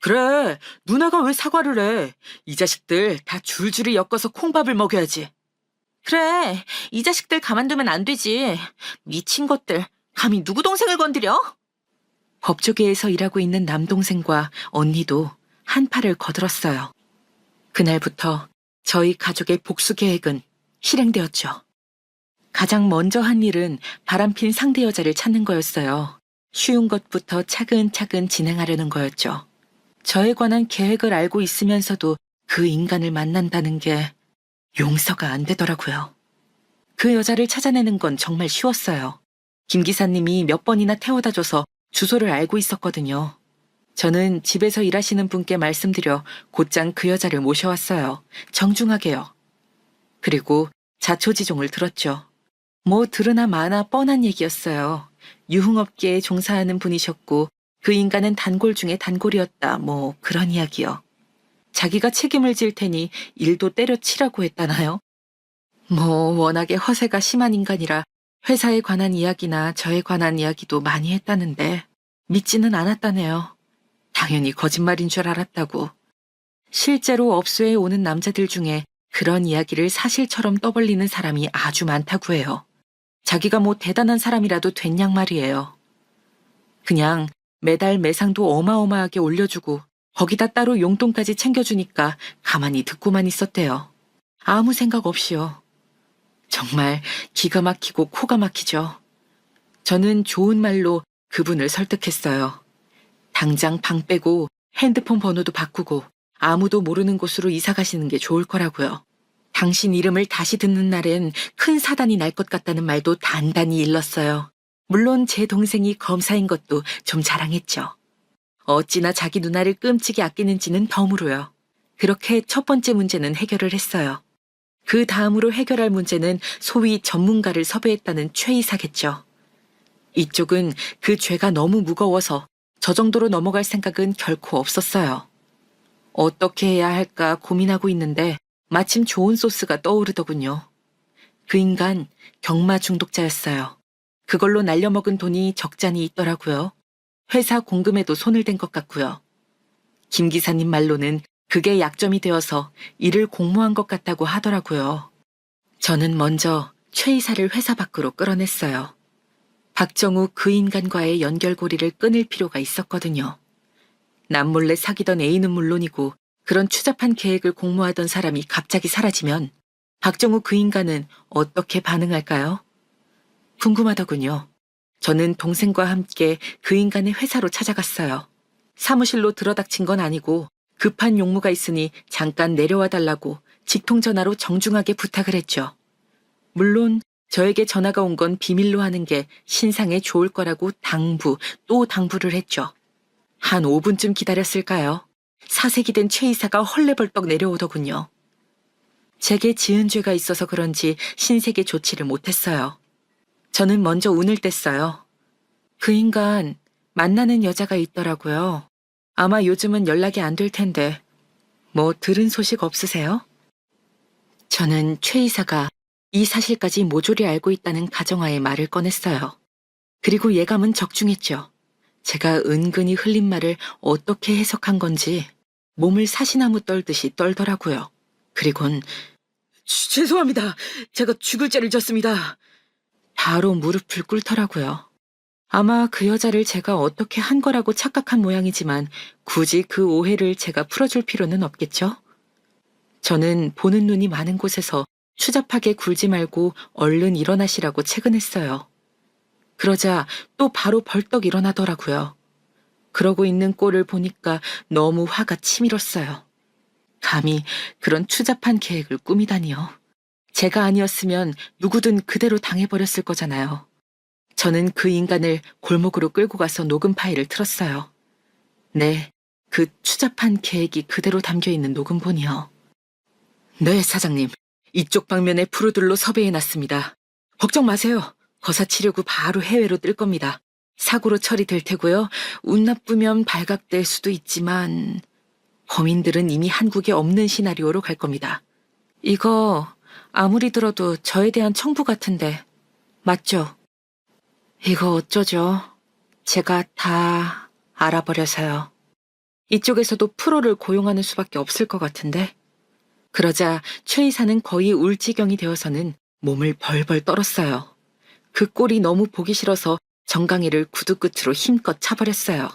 그래, 누나가 왜 사과를 해? 이 자식들 다 줄줄이 엮어서 콩밥을 먹여야지. 그래, 이 자식들 가만두면 안 되지. 미친 것들, 감히 누구 동생을 건드려? 법조계에서 일하고 있는 남동생과 언니도 한팔을 거들었어요. 그날부터 저희 가족의 복수 계획은 실행되었죠. 가장 먼저 한 일은 바람핀 상대 여자를 찾는 거였어요. 쉬운 것부터 차근차근 진행하려는 거였죠. 저에 관한 계획을 알고 있으면서도 그 인간을 만난다는 게 용서가 안 되더라고요. 그 여자를 찾아내는 건 정말 쉬웠어요. 김 기사님이 몇 번이나 태워다 줘서 주소를 알고 있었거든요. 저는 집에서 일하시는 분께 말씀드려 곧장 그 여자를 모셔왔어요. 정중하게요. 그리고 자초지종을 들었죠. 뭐 들으나 마나 뻔한 얘기였어요. 유흥업계에 종사하는 분이셨고 그 인간은 단골 중에 단골이었다. 뭐 그런 이야기요. 자기가 책임을 질 테니 일도 때려치라고 했다나요? 뭐 워낙에 허세가 심한 인간이라 회사에 관한 이야기나 저에 관한 이야기도 많이 했다는데 믿지는 않았다네요. 당연히 거짓말인 줄 알았다고. 실제로 업소에 오는 남자들 중에 그런 이야기를 사실처럼 떠벌리는 사람이 아주 많다고 해요. 자기가 뭐 대단한 사람이라도 됐냔 말이에요. 그냥 매달 매상도 어마어마하게 올려주고 거기다 따로 용돈까지 챙겨주니까 가만히 듣고만 있었대요. 아무 생각 없이요. 정말 기가 막히고 코가 막히죠. 저는 좋은 말로 그분을 설득했어요. 당장 방 빼고 핸드폰 번호도 바꾸고 아무도 모르는 곳으로 이사 가시는 게 좋을 거라고요. 당신 이름을 다시 듣는 날엔 큰 사단이 날 것 같다는 말도 단단히 일렀어요. 물론 제 동생이 검사인 것도 좀 자랑했죠. 어찌나 자기 누나를 끔찍이 아끼는지는 덤으로요. 그렇게 첫 번째 문제는 해결을 했어요. 그 다음으로 해결할 문제는 소위 전문가를 섭외했다는 최이사겠죠. 이쪽은 그 죄가 너무 무거워서 저 정도로 넘어갈 생각은 결코 없었어요. 어떻게 해야 할까 고민하고 있는데 마침 좋은 소스가 떠오르더군요. 그 인간 경마 중독자였어요. 그걸로 날려먹은 돈이 적잖이 있더라고요. 회사 공금에도 손을 댄 것 같고요. 김 기사님 말로는 그게 약점이 되어서 일을 공모한 것 같다고 하더라고요. 저는 먼저 최 이사를 회사 밖으로 끌어냈어요. 박정우 그 인간과의 연결고리를 끊을 필요가 있었거든요. 남몰래 사귀던 애인은 물론이고 그런 추잡한 계획을 공모하던 사람이 갑자기 사라지면 박정우 그 인간은 어떻게 반응할까요? 궁금하더군요. 저는 동생과 함께 그 인간의 회사로 찾아갔어요. 사무실로 들어닥친 건 아니고 급한 용무가 있으니 잠깐 내려와 달라고 직통전화로 정중하게 부탁을 했죠. 물론 저에게 전화가 온 건 비밀로 하는 게 신상에 좋을 거라고 또 당부를 했죠. 한 5분쯤 기다렸을까요? 사색이 된 최 이사가 헐레벌떡 내려오더군요. 제게 지은 죄가 있어서 그런지 신세계 조치를 못했어요. 저는 먼저 운을 뗐어요. 그 인간 만나는 여자가 있더라고요. 아마 요즘은 연락이 안 될 텐데 뭐 들은 소식 없으세요? 저는 최 이사가 이 사실까지 모조리 알고 있다는 가정하에 말을 꺼냈어요. 그리고 예감은 적중했죠. 제가 은근히 흘린 말을 어떻게 해석한 건지 몸을 사시나무 떨듯이 떨더라고요. 그리곤 죄송합니다. 제가 죽을 죄를 졌습니다. 바로 무릎을 꿇더라고요. 아마 그 여자를 제가 어떻게 한 거라고 착각한 모양이지만 굳이 그 오해를 제가 풀어줄 필요는 없겠죠? 저는 보는 눈이 많은 곳에서 추잡하게 굴지 말고 얼른 일어나시라고 체근했어요. 그러자 또 바로 벌떡 일어나더라고요. 그러고 있는 꼴을 보니까 너무 화가 치밀었어요. 감히 그런 추잡한 계획을 꾸미다니요. 제가 아니었으면 누구든 그대로 당해버렸을 거잖아요. 저는 그 인간을 골목으로 끌고 가서 녹음 파일을 틀었어요. 네, 그 추잡한 계획이 그대로 담겨있는 녹음본이요. 네, 사장님. 이쪽 방면에 프로들로 섭외해놨습니다. 걱정 마세요. 거사 치려고 바로 해외로 뜰 겁니다. 사고로 처리될 테고요. 운 나쁘면 발각될 수도 있지만 범인들은 이미 한국에 없는 시나리오로 갈 겁니다. 이거 아무리 들어도 저에 대한 청부 같은데 맞죠? 이거 어쩌죠? 제가 다 알아버려서요. 이쪽에서도 프로를 고용하는 수밖에 없을 것 같은데. 그러자 최 이사는 거의 울 지경이 되어서는 몸을 벌벌 떨었어요. 그 꼴이 너무 보기 싫어서 정강이를 구두 끝으로 힘껏 차버렸어요.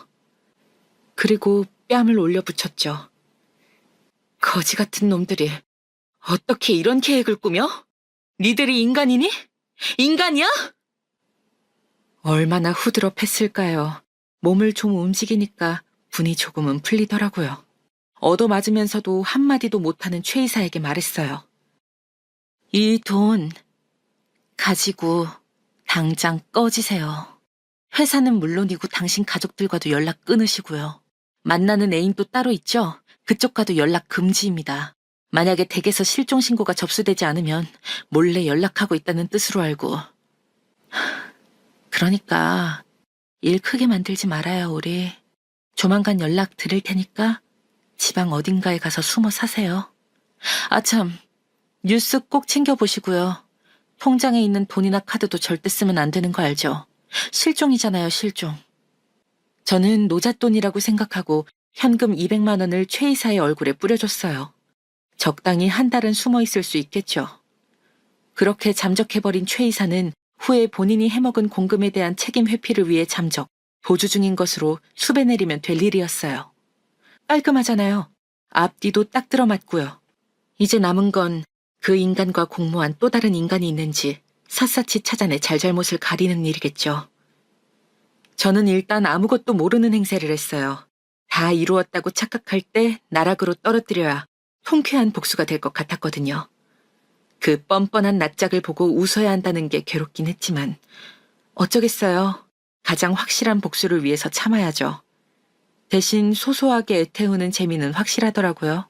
그리고 뺨을 올려붙였죠. 거지 같은 놈들이 어떻게 이런 계획을 꾸며? 니들이 인간이니? 인간이야? 얼마나 후드럽했을까요. 몸을 좀 움직이니까 분이 조금은 풀리더라고요. 얻어맞으면서도 한마디도 못하는 최 이사에게 말했어요. 이 돈 가지고 당장 꺼지세요. 회사는 물론이고 당신 가족들과도 연락 끊으시고요. 만나는 애인도 따로 있죠? 그쪽과도 연락 금지입니다. 만약에 댁에서 실종 신고가 접수되지 않으면 몰래 연락하고 있다는 뜻으로 알고. 그러니까 일 크게 만들지 말아요, 우리. 조만간 연락 드릴 테니까 지방 어딘가에 가서 숨어 사세요. 아참, 뉴스 꼭 챙겨보시고요. 통장에 있는 돈이나 카드도 절대 쓰면 안 되는 거 알죠? 실종이잖아요, 실종. 저는 노잣돈이라고 생각하고 현금 200만 원을 최 이사의 얼굴에 뿌려줬어요. 적당히 한 달은 숨어 있을 수 있겠죠. 그렇게 잠적해버린 최 이사는 후에 본인이 해먹은 공금에 대한 책임 회피를 위해 잠적, 보주 중인 것으로 수배 내리면 될 일이었어요. 깔끔하잖아요. 앞뒤도 딱 들어맞고요. 이제 남은 건 그 인간과 공모한 또 다른 인간이 있는지 샅샅이 찾아내 잘잘못을 가리는 일이겠죠. 저는 일단 아무것도 모르는 행세를 했어요. 다 이루었다고 착각할 때 나락으로 떨어뜨려야 통쾌한 복수가 될 것 같았거든요. 그 뻔뻔한 낯짝을 보고 웃어야 한다는 게 괴롭긴 했지만 어쩌겠어요. 가장 확실한 복수를 위해서 참아야죠. 대신 소소하게 애태우는 재미는 확실하더라고요.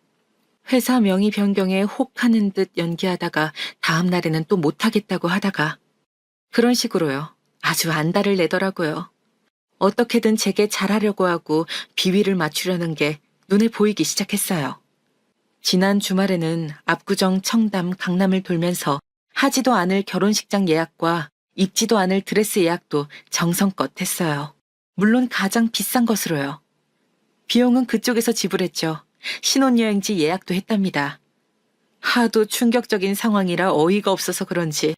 회사 명의 변경에 혹하는 듯 연기하다가 다음 날에는 또 못하겠다고 하다가 그런 식으로요. 아주 안달을 내더라고요. 어떻게든 제게 잘하려고 하고 비위를 맞추려는 게 눈에 보이기 시작했어요. 지난 주말에는 압구정, 청담, 강남을 돌면서 하지도 않을 결혼식장 예약과 입지도 않을 드레스 예약도 정성껏 했어요. 물론 가장 비싼 것으로요. 비용은 그쪽에서 지불했죠. 신혼여행지 예약도 했답니다. 하도 충격적인 상황이라 어이가 없어서 그런지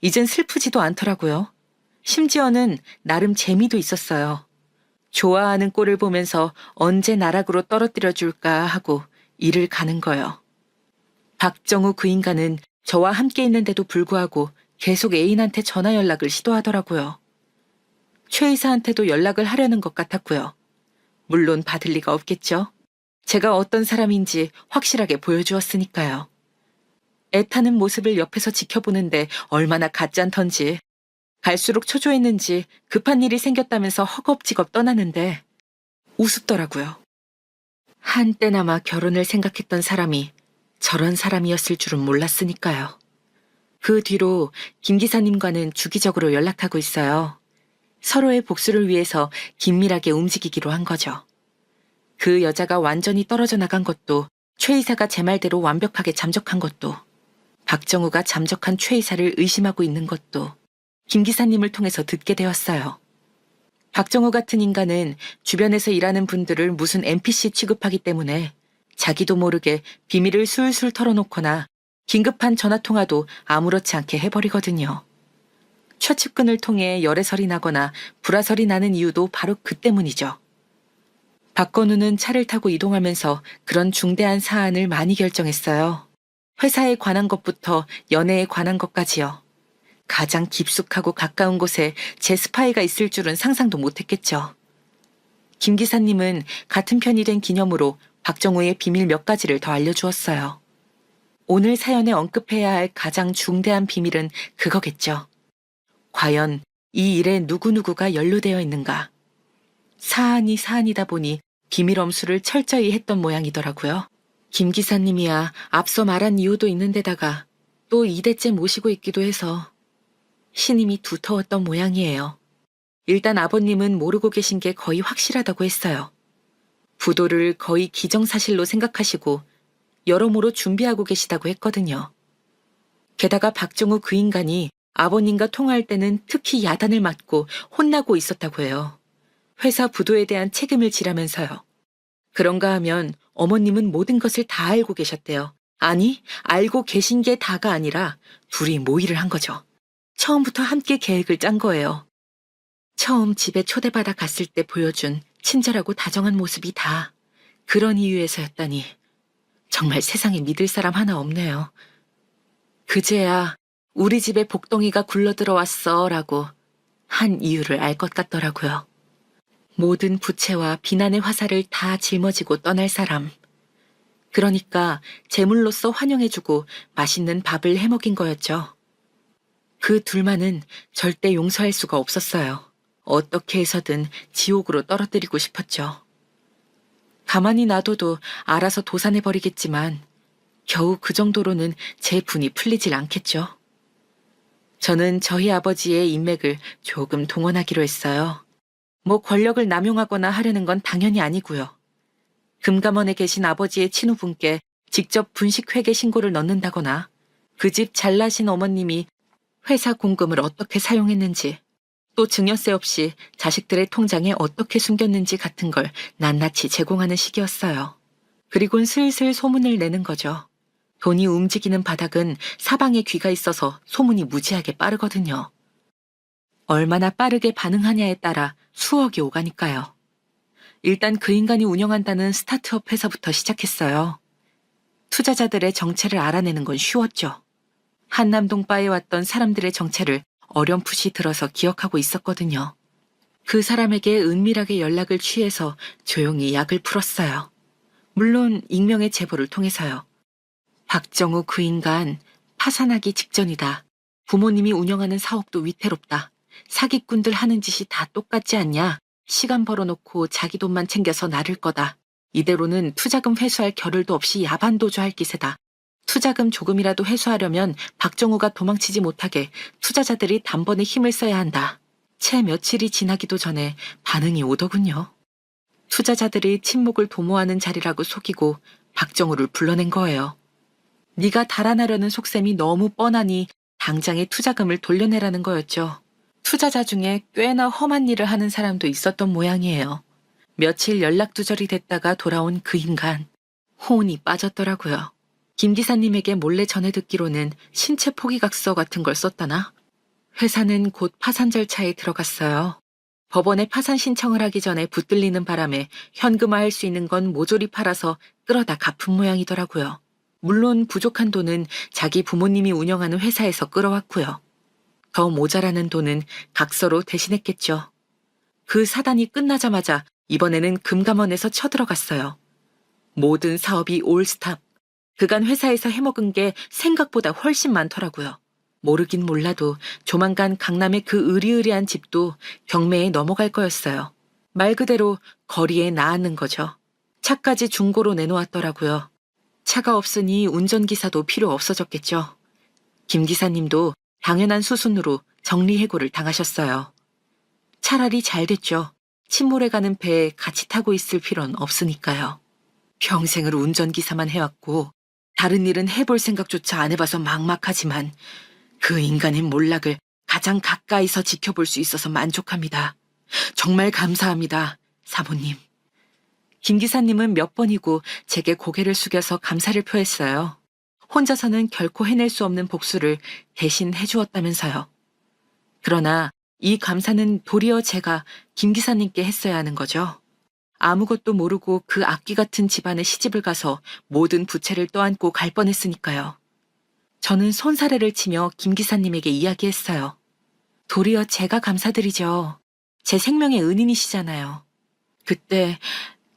이젠 슬프지도 않더라고요. 심지어는 나름 재미도 있었어요. 좋아하는 꼴을 보면서 언제 나락으로 떨어뜨려 줄까 하고 일을 가는 거요. 박정우 그 인간은 저와 함께 있는데도 불구하고 계속 애인한테 전화 연락을 시도하더라고요. 최 이사한테도 연락을 하려는 것 같았고요. 물론 받을 리가 없겠죠. 제가 어떤 사람인지 확실하게 보여주었으니까요. 애타는 모습을 옆에서 지켜보는데 얼마나 가짠턴지. 갈수록 초조했는지 급한 일이 생겼다면서 허겁지겁 떠나는데 우습더라고요. 한때나마 결혼을 생각했던 사람이 저런 사람이었을 줄은 몰랐으니까요. 그 뒤로 김 기사님과는 주기적으로 연락하고 있어요. 서로의 복수를 위해서 긴밀하게 움직이기로 한 거죠. 그 여자가 완전히 떨어져 나간 것도, 최 이사가 제 말대로 완벽하게 잠적한 것도, 박정우가 잠적한 최 이사를 의심하고 있는 것도 김 기사님을 통해서 듣게 되었어요. 박정우 같은 인간은 주변에서 일하는 분들을 무슨 NPC 취급하기 때문에 자기도 모르게 비밀을 술술 털어놓거나 긴급한 전화통화도 아무렇지 않게 해버리거든요. 최측근을 통해 열애설이 나거나 불화설이 나는 이유도 바로 그 때문이죠. 박건우는 차를 타고 이동하면서 그런 중대한 사안을 많이 결정했어요. 회사에 관한 것부터 연애에 관한 것까지요. 가장 깊숙하고 가까운 곳에 제 스파이가 있을 줄은 상상도 못했겠죠. 김 기사님은 같은 편이 된 기념으로 박정우의 비밀 몇 가지를 더 알려주었어요. 오늘 사연에 언급해야 할 가장 중대한 비밀은 그거겠죠. 과연 이 일에 누구누구가 연루되어 있는가. 사안이 사안이다 보니 비밀 엄수를 철저히 했던 모양이더라고요. 김 기사님이야 앞서 말한 이유도 있는데다가 또 2대째 모시고 있기도 해서 신임이 두터웠던 모양이에요. 일단 아버님은 모르고 계신 게 거의 확실하다고 했어요. 부도를 거의 기정사실로 생각하시고 여러모로 준비하고 계시다고 했거든요. 게다가 박정우 그 인간이 아버님과 통화할 때는 특히 야단을 맞고 혼나고 있었다고 해요. 회사 부도에 대한 책임을 지라면서요. 그런가 하면 어머님은 모든 것을 다 알고 계셨대요. 아니, 알고 계신 게 다가 아니라 둘이 모의를 한 거죠. 처음부터 함께 계획을 짠 거예요. 처음 집에 초대받아 갔을 때 보여준 친절하고 다정한 모습이 다 그런 이유에서였다니 정말 세상에 믿을 사람 하나 없네요. 그제야 우리 집에 복덩이가 굴러들어왔어 라고 한 이유를 알 것 같더라고요. 모든 부채와 비난의 화살을 다 짊어지고 떠날 사람. 그러니까 제물로서 환영해주고 맛있는 밥을 해먹인 거였죠. 그 둘만은 절대 용서할 수가 없었어요. 어떻게 해서든 지옥으로 떨어뜨리고 싶었죠. 가만히 놔둬도 알아서 도산해버리겠지만 겨우 그 정도로는 제 분이 풀리질 않겠죠. 저는 저희 아버지의 인맥을 조금 동원하기로 했어요. 뭐 권력을 남용하거나 하려는 건 당연히 아니고요. 금감원에 계신 아버지의 친후분께 직접 분식회계 신고를 넣는다거나 그 집 잘나신 어머님이 회사 공금을 어떻게 사용했는지 또 증여세 없이 자식들의 통장에 어떻게 숨겼는지 같은 걸 낱낱이 제공하는 시기였어요. 그리곤 슬슬 소문을 내는 거죠. 돈이 움직이는 바닥은 사방에 귀가 있어서 소문이 무지하게 빠르거든요. 얼마나 빠르게 반응하냐에 따라 수억이 오가니까요. 일단 그 인간이 운영한다는 스타트업 회사부터 시작했어요. 투자자들의 정체를 알아내는 건 쉬웠죠. 한남동 바에 왔던 사람들의 정체를 어렴풋이 들어서 기억하고 있었거든요. 그 사람에게 은밀하게 연락을 취해서 조용히 약을 풀었어요. 물론 익명의 제보를 통해서요. 박정우 그 인간 파산하기 직전이다. 부모님이 운영하는 사업도 위태롭다. 사기꾼들 하는 짓이 다 똑같지 않냐. 시간 벌어놓고 자기 돈만 챙겨서 나를 거다. 이대로는 투자금 회수할 겨를도 없이 야반도주할 기세다. 투자금 조금이라도 회수하려면 박정우가 도망치지 못하게 투자자들이 단번에 힘을 써야 한다. 채 며칠이 지나기도 전에 반응이 오더군요. 투자자들이 침묵을 도모하는 자리라고 속이고 박정우를 불러낸 거예요. 네가 달아나려는 속셈이 너무 뻔하니 당장에 투자금을 돌려내라는 거였죠. 투자자 중에 꽤나 험한 일을 하는 사람도 있었던 모양이에요. 며칠 연락두절이 됐다가 돌아온 그 인간. 혼이 빠졌더라고요. 김 기사님에게 몰래 전해 듣기로는 신체 포기각서 같은 걸 썼다나? 회사는 곧 파산 절차에 들어갔어요. 법원에 파산 신청을 하기 전에 붙들리는 바람에 현금화할 수 있는 건 모조리 팔아서 끌어다 갚은 모양이더라고요. 물론 부족한 돈은 자기 부모님이 운영하는 회사에서 끌어왔고요. 더 모자라는 돈은 각서로 대신했겠죠. 그 사단이 끝나자마자 이번에는 금감원에서 쳐들어갔어요. 모든 사업이 올스탑. 그간 회사에서 해먹은 게 생각보다 훨씬 많더라고요. 모르긴 몰라도 조만간 강남의 그 으리으리한 집도 경매에 넘어갈 거였어요. 말 그대로 거리에 나앉는 거죠. 차까지 중고로 내놓았더라고요. 차가 없으니 운전기사도 필요 없어졌겠죠. 김 기사님도 당연한 수순으로 정리해고를 당하셨어요. 차라리 잘 됐죠. 침몰해가는 배에 같이 타고 있을 필요는 없으니까요. 평생을 운전기사만 해왔고 다른 일은 해볼 생각조차 안 해봐서 막막하지만 그 인간의 몰락을 가장 가까이서 지켜볼 수 있어서 만족합니다. 정말 감사합니다, 사모님. 김 기사님은 몇 번이고 제게 고개를 숙여서 감사를 표했어요. 혼자서는 결코 해낼 수 없는 복수를 대신 해주었다면서요. 그러나 이 감사는 도리어 제가 김 기사님께 했어야 하는 거죠. 아무것도 모르고 그 악귀 같은 집안에 시집을 가서 모든 부채를 떠안고 갈 뻔했으니까요. 저는 손사래를 치며 김 기사님에게 이야기했어요. 도리어 제가 감사드리죠. 제 생명의 은인이시잖아요. 그때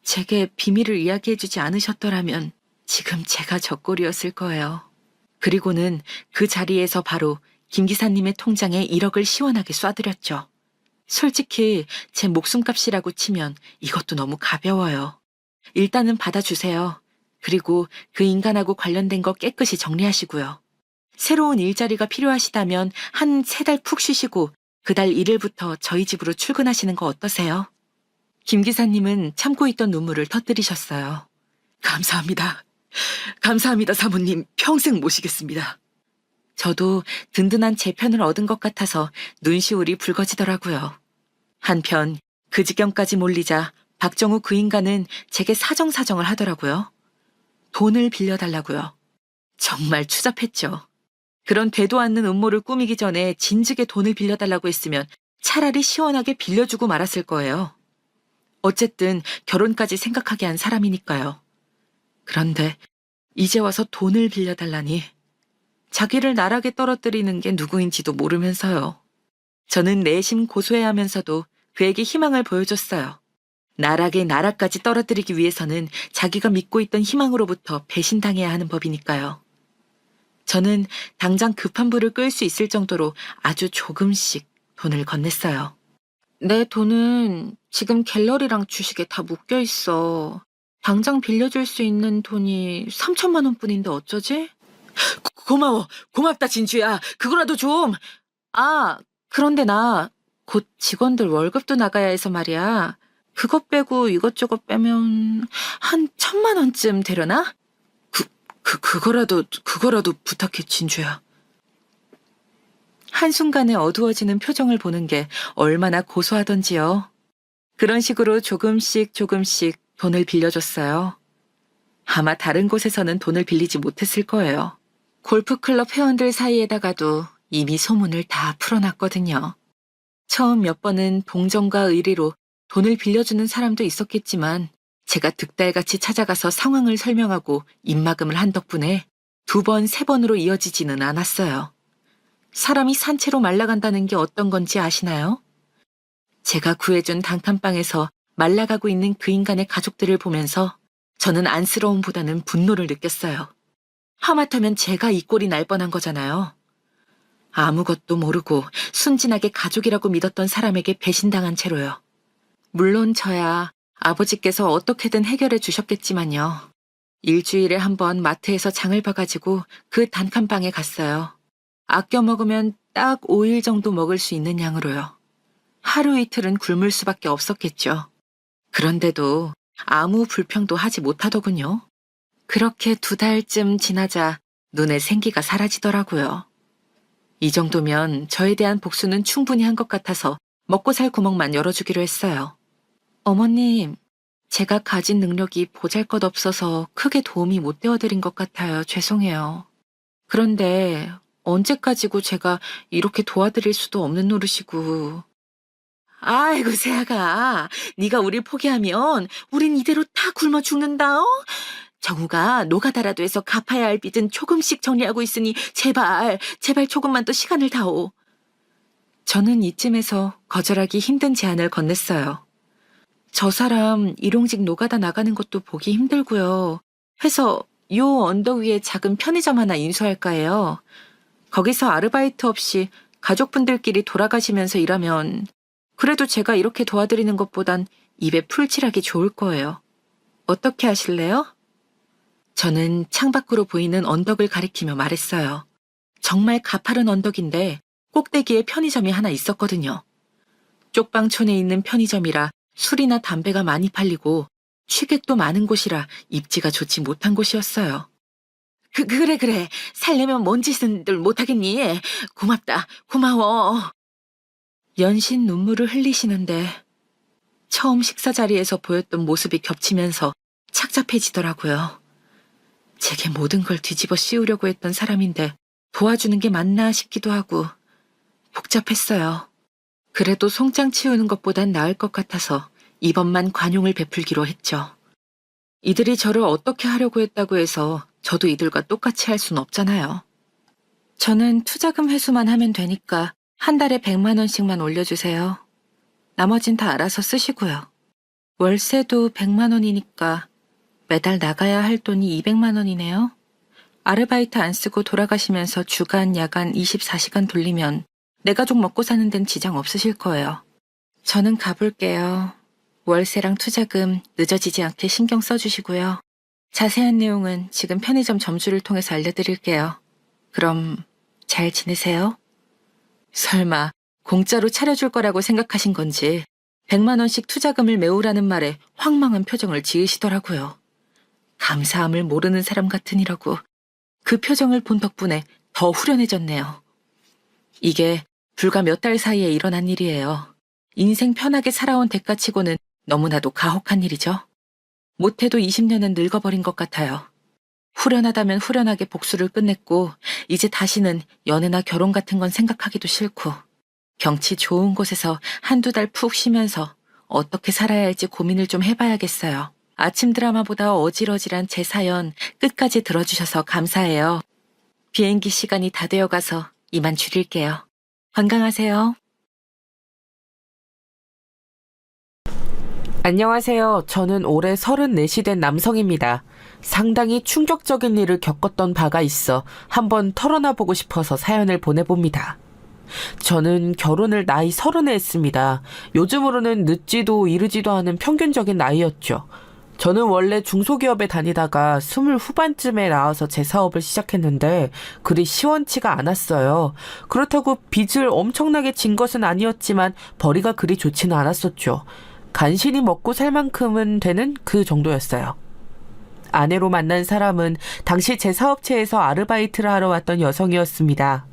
제게 비밀을 이야기해주지 않으셨더라면 지금 제가 저 꼴이었을 거예요. 그리고는 그 자리에서 바로 김 기사님의 통장에 1억을 시원하게 쏴드렸죠. 솔직히 제 목숨값이라고 치면 이것도 너무 가벼워요. 일단은 받아주세요. 그리고 그 인간하고 관련된 거 깨끗이 정리하시고요. 새로운 일자리가 필요하시다면 한 3달 푹 쉬시고 그달 1일부터 저희 집으로 출근하시는 거 어떠세요? 김 기사님은 참고 있던 눈물을 터뜨리셨어요. 감사합니다. 감사합니다, 사모님. 평생 모시겠습니다. 저도 든든한 제 편을 얻은 것 같아서 눈시울이 붉어지더라고요. 한편 그 지경까지 몰리자 박정우 그 인간은 제게 사정사정을 하더라고요. 돈을 빌려달라고요. 정말 추잡했죠. 그런 되도 않는 음모를 꾸미기 전에 진즉에 돈을 빌려달라고 했으면 차라리 시원하게 빌려주고 말았을 거예요. 어쨌든 결혼까지 생각하게 한 사람이니까요. 그런데 이제 와서 돈을 빌려달라니. 자기를 나락에 떨어뜨리는 게 누구인지도 모르면서요. 저는 내심 고소해하면서도 그에게 희망을 보여줬어요. 나락에 나락까지 떨어뜨리기 위해서는 자기가 믿고 있던 희망으로부터 배신당해야 하는 법이니까요. 저는 당장 급한 불을 끌 수 있을 정도로 아주 조금씩 돈을 건넸어요. 내 돈은 지금 갤러리랑 주식에 다 묶여 있어. 당장 빌려줄 수 있는 돈이 3천만 원뿐인데 어쩌지? 고마워. 고맙다, 진주야. 그거라도 좀. 그런데 나 곧 직원들 월급도 나가야 해서 말이야. 그것 빼고 이것저것 빼면 한 1,000만 원쯤 되려나? 그거라도 부탁해, 진주야. 한순간에 어두워지는 표정을 보는 게 얼마나 고소하던지요. 그런 식으로 조금씩 돈을 빌려줬어요. 아마 다른 곳에서는 돈을 빌리지 못했을 거예요. 골프클럽 회원들 사이에다가도 이미 소문을 다 풀어놨거든요. 처음 몇 번은 동정과 의리로 돈을 빌려주는 사람도 있었겠지만 제가 득달같이 찾아가서 상황을 설명하고 입막음을 한 덕분에 2번, 3번으로 이어지지는 않았어요. 사람이 산채로 말라간다는 게 어떤 건지 아시나요? 제가 구해준 단칸방에서 말라가고 있는 그 인간의 가족들을 보면서 저는 안쓰러움보다는 분노를 느꼈어요. 하마터면 제가 이 꼴이 날 뻔한 거잖아요. 아무것도 모르고 순진하게 가족이라고 믿었던 사람에게 배신당한 채로요. 물론 저야 아버지께서 어떻게든 해결해 주셨겠지만요. 일주일에 한 번 마트에서 장을 봐가지고 그 단칸방에 갔어요. 아껴 먹으면 딱 5일 정도 먹을 수 있는 양으로요. 하루 이틀은 굶을 수밖에 없었겠죠. 그런데도 아무 불평도 하지 못하더군요. 그렇게 2달쯤 지나자 눈에 생기가 사라지더라고요. 이 정도면 저에 대한 복수는 충분히 한 것 같아서 먹고 살 구멍만 열어주기로 했어요. 어머님, 제가 가진 능력이 보잘것없어서 크게 도움이 못 되어드린 것 같아요. 죄송해요. 그런데 언제까지고 제가 이렇게 도와드릴 수도 없는 노릇이고. 아이고, 세아가. 네가 우릴 포기하면 우린 이대로 다 굶어 죽는다. 정우가 노가다라도 해서 갚아야 할 빚은 조금씩 정리하고 있으니 제발 조금만 더 시간을 다오. 저는 이쯤에서 거절하기 힘든 제안을 건넸어요. 저 사람 일용직 노가다 나가는 것도 보기 힘들고요. 해서 요 언덕 위에 작은 편의점 하나 인수할까 해요. 거기서 아르바이트 없이 가족분들끼리 돌아가시면서 일하면 그래도 제가 이렇게 도와드리는 것보단 입에 풀칠하기 좋을 거예요. 어떻게 하실래요? 저는 창밖으로 보이는 언덕을 가리키며 말했어요. 정말 가파른 언덕인데 꼭대기에 편의점이 하나 있었거든요. 쪽방촌에 있는 편의점이라 술이나 담배가 많이 팔리고 취객도 많은 곳이라 입지가 좋지 못한 곳이었어요. 그래. 살려면 뭔 짓은들 못하겠니? 고맙다. 고마워. 연신 눈물을 흘리시는데 처음 식사 자리에서 보였던 모습이 겹치면서 착잡해지더라고요. 제게 모든 걸 뒤집어 씌우려고 했던 사람인데 도와주는 게 맞나 싶기도 하고 복잡했어요. 그래도 송장 치우는 것보단 나을 것 같아서 이번만 관용을 베풀기로 했죠. 이들이 저를 어떻게 하려고 했다고 해서 저도 이들과 똑같이 할 순 없잖아요. 저는 투자금 회수만 하면 되니까 한 달에 100만 원씩만 올려주세요. 나머진 다 알아서 쓰시고요. 월세도 100만 원이니까 매달 나가야 할 돈이 200만 원이네요. 아르바이트 안 쓰고 돌아가시면서 주간, 야간 24시간 돌리면 내 가족 먹고 사는 데는 지장 없으실 거예요. 저는 가볼게요. 월세랑 투자금 늦어지지 않게 신경 써주시고요. 자세한 내용은 지금 편의점 점주를 통해서 알려드릴게요. 그럼 잘 지내세요. 설마 공짜로 차려줄 거라고 생각하신 건지 100만 원씩 투자금을 메우라는 말에 황망한 표정을 지으시더라고요. 감사함을 모르는 사람 같으니라고. 그 표정을 본 덕분에 더 후련해졌네요. 이게 불과 몇 달 사이에 일어난 일이에요. 인생 편하게 살아온 대가치고는 너무나도 가혹한 일이죠. 못해도 20년은 늙어버린 것 같아요. 후련하다면 후련하게 복수를 끝냈고 이제 다시는 연애나 결혼 같은 건 생각하기도 싫고 경치 좋은 곳에서 한두 달 푹 쉬면서 어떻게 살아야 할지 고민을 좀 해봐야겠어요. 아침 드라마보다 어질어질한 제 사연 끝까지 들어주셔서 감사해요. 비행기 시간이 다 되어가서 이만 줄일게요. 건강하세요. 안녕하세요. 저는 올해 34시 된 남성입니다. 상당히 충격적인 일을 겪었던 바가 있어 한번 털어놔보고 싶어서 사연을 보내봅니다. 저는 결혼을 나이 30에 했습니다. 요즘으로는 늦지도 이르지도 않은 평균적인 나이였죠. 저는 원래 중소기업에 다니다가 20 후반쯤에 나와서 제 사업을 시작했는데 그리 시원치가 않았어요. 그렇다고 빚을 엄청나게 진 것은 아니었지만 벌이가 그리 좋지는 않았었죠. 간신히 먹고 살 만큼은 되는 그 정도였어요. 아내로 만난 사람은 당시 제 사업체에서 아르바이트를 하러 왔던 여성이었습니다.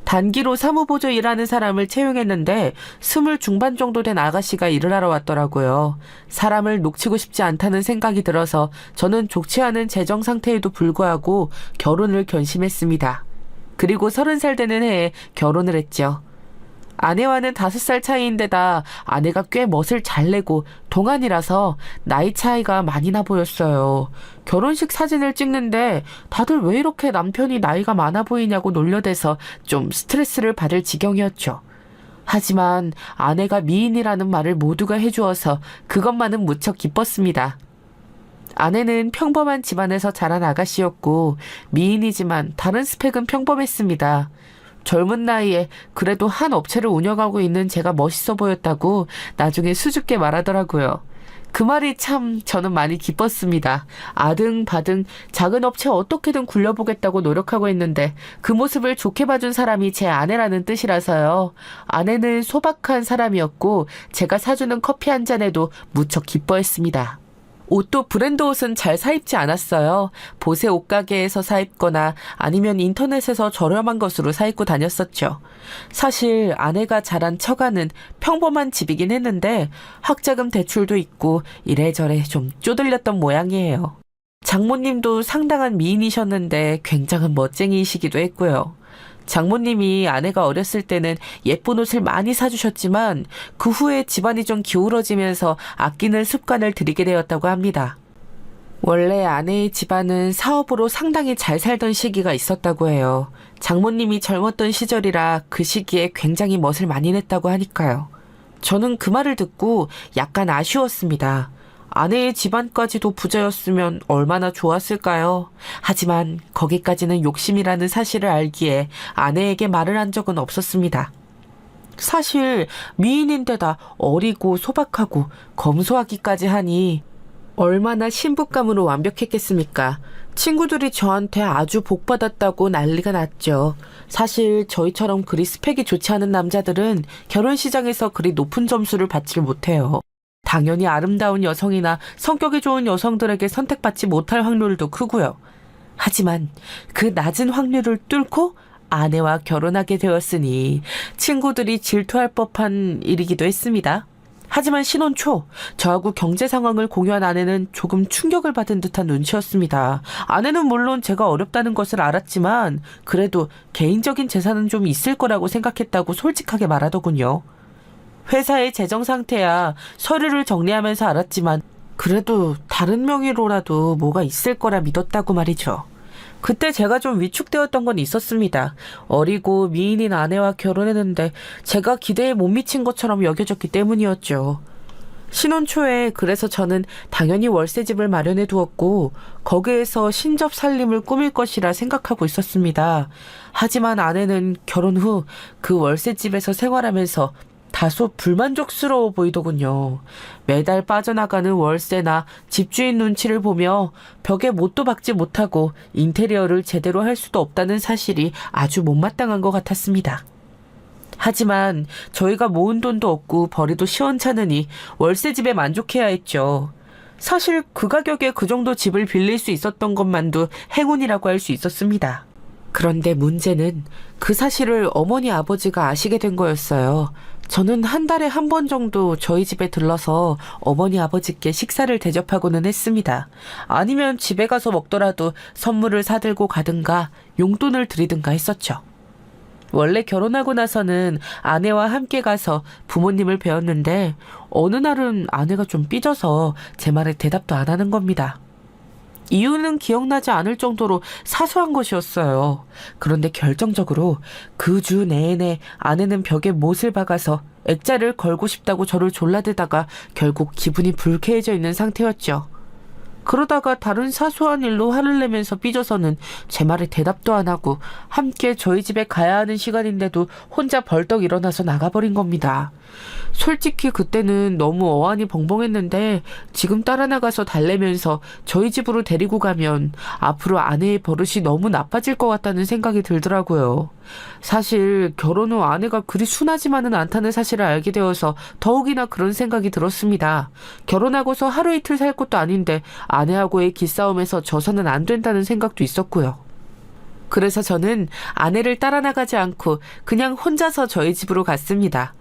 단기로 사무보조 일하는 사람을 채용했는데 20 중반 정도 된 아가씨가 일을 하러 왔더라고요. 사람을 놓치고 싶지 않다는 생각이 들어서 저는 좋지 않은 재정 상태에도 불구하고 결혼을 결심했습니다. 그리고 30살 되는 해에 결혼을 했죠. 아내와는 5살 차이인데다 아내가 꽤 멋을 잘 내고 동안이라서 나이 차이가 많이 나 보였어요. 결혼식 사진을 찍는데 다들 왜 이렇게 남편이 나이가 많아 보이냐고 놀려대서 좀 스트레스를 받을 지경이었죠. 하지만 아내가 미인이라는 말을 모두가 해주어서 그것만은 무척 기뻤습니다. 아내는 평범한 집안에서 자란 아가씨였고 미인이지만 다른 스펙은 평범했습니다. 젊은 나이에 그래도 한 업체를 운영하고 있는 제가 멋있어 보였다고 나중에 수줍게 말하더라고요. 그 말이 참 저는 많이 기뻤습니다. 아등바등 작은 업체 어떻게든 굴려보겠다고 노력하고 있는데 그 모습을 좋게 봐준 사람이 제 아내라는 뜻이라서요. 아내는 소박한 사람이었고 제가 사주는 커피 한 잔에도 무척 기뻐했습니다. 옷도 브랜드 옷은 잘 사입지 않았어요. 보세 옷가게에서 사입거나 아니면 인터넷에서 저렴한 것으로 사입고 다녔었죠. 사실 아내가 자란 처가는 평범한 집이긴 했는데 학자금 대출도 있고 이래저래 좀 쪼들렸던 모양이에요. 장모님도 상당한 미인이셨는데 굉장한 멋쟁이이시기도 했고요. 장모님이 아내가 어렸을 때는 예쁜 옷을 많이 사주셨지만 그 후에 집안이 좀 기울어지면서 아끼는 습관을 들이게 되었다고 합니다. 원래 아내의 집안은 사업으로 상당히 잘 살던 시기가 있었다고 해요. 장모님이 젊었던 시절이라 그 시기에 굉장히 멋을 많이 냈다고 하니까요. 저는 그 말을 듣고 약간 아쉬웠습니다. 아내의 집안까지도 부자였으면 얼마나 좋았을까요? 하지만 거기까지는 욕심이라는 사실을 알기에 아내에게 말을 한 적은 없었습니다. 사실 미인인데다 어리고 소박하고 검소하기까지 하니 얼마나 신부감으로 완벽했겠습니까? 친구들이 저한테 아주 복받았다고 난리가 났죠. 사실 저희처럼 그리 스펙이 좋지 않은 남자들은 결혼시장에서 그리 높은 점수를 받지를 못해요. 당연히 아름다운 여성이나 성격이 좋은 여성들에게 선택받지 못할 확률도 크고요. 하지만 그 낮은 확률을 뚫고 아내와 결혼하게 되었으니 친구들이 질투할 법한 일이기도 했습니다. 하지만 신혼 초 저하고 경제 상황을 공유한 아내는 조금 충격을 받은 듯한 눈치였습니다. 아내는 물론 제가 어렵다는 것을 알았지만 그래도 개인적인 재산은 좀 있을 거라고 생각했다고 솔직하게 말하더군요. 회사의 재정 상태야 서류를 정리하면서 알았지만 그래도 다른 명의로라도 뭐가 있을 거라 믿었다고 말이죠. 그때 제가 좀 위축되었던 건 있었습니다. 어리고 미인인 아내와 결혼했는데 제가 기대에 못 미친 것처럼 여겨졌기 때문이었죠. 신혼 초에 그래서 저는 당연히 월세집을 마련해 두었고 거기에서 신접 살림을 꾸밀 것이라 생각하고 있었습니다. 하지만 아내는 결혼 후 그 월세집에서 생활하면서 다소 불만족스러워 보이더군요. 매달 빠져나가는 월세나 집주인 눈치를 보며 벽에 못도 박지 못하고 인테리어를 제대로 할 수도 없다는 사실이 아주 못마땅한 것 같았습니다. 하지만 저희가 모은 돈도 없고 벌이도 시원찮으니 월세집에 만족해야 했죠. 사실 그 가격에 그 정도 집을 빌릴 수 있었던 것만도 행운이라고 할 수 있었습니다. 그런데 문제는 그 사실을 어머니 아버지가 아시게 된 거였어요. 저는 한 달에 한 번 정도 저희 집에 들러서 어머니 아버지께 식사를 대접하고는 했습니다. 아니면 집에 가서 먹더라도 선물을 사들고 가든가 용돈을 드리든가 했었죠. 원래 결혼하고 나서는 아내와 함께 가서 부모님을 뵈었는데 어느 날은 아내가 좀 삐져서 제 말에 대답도 안 하는 겁니다. 이유는 기억나지 않을 정도로 사소한 것이었어요. 그런데 결정적으로 그 주 내내 아내는 벽에 못을 박아서 액자를 걸고 싶다고 저를 졸라대다가 결국 기분이 불쾌해져 있는 상태였죠. 그러다가 다른 사소한 일로 화를 내면서 삐져서는 제 말에 대답도 안 하고 함께 저희 집에 가야 하는 시간인데도 혼자 벌떡 일어나서 나가버린 겁니다. 솔직히 그때는 너무 어안이 벙벙했는데 지금 따라 나가서 달래면서 저희 집으로 데리고 가면 앞으로 아내의 버릇이 너무 나빠질 것 같다는 생각이 들더라고요. 사실 결혼 후 아내가 그리 순하지만은 않다는 사실을 알게 되어서 더욱이나 그런 생각이 들었습니다. 결혼하고서 하루 이틀 살 것도 아닌데 아내하고의 기싸움에서 져서는 안 된다는 생각도 있었고요. 그래서 저는 아내를 따라 나가지 않고 그냥 혼자서 저희 집으로 갔습니다.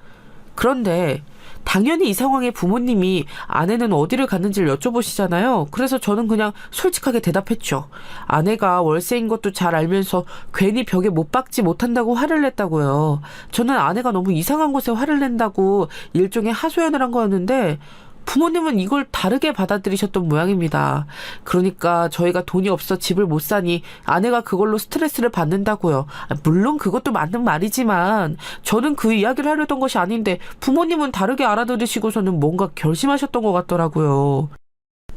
그런데 당연히 이 상황에 부모님이 아내는 어디를 갔는지를 여쭤보시잖아요. 그래서 저는 그냥 솔직하게 대답했죠. 아내가 월세인 것도 잘 알면서 괜히 벽에 못 박지 못한다고 화를 냈다고요. 저는 아내가 너무 이상한 곳에 화를 낸다고 일종의 하소연을 한 거였는데 부모님은 이걸 다르게 받아들이셨던 모양입니다. 그러니까 저희가 돈이 없어 집을 못 사니 아내가 그걸로 스트레스를 받는다고요. 물론 그것도 맞는 말이지만 저는 그 이야기를 하려던 것이 아닌데 부모님은 다르게 알아들으시고서는 뭔가 결심하셨던 것 같더라고요.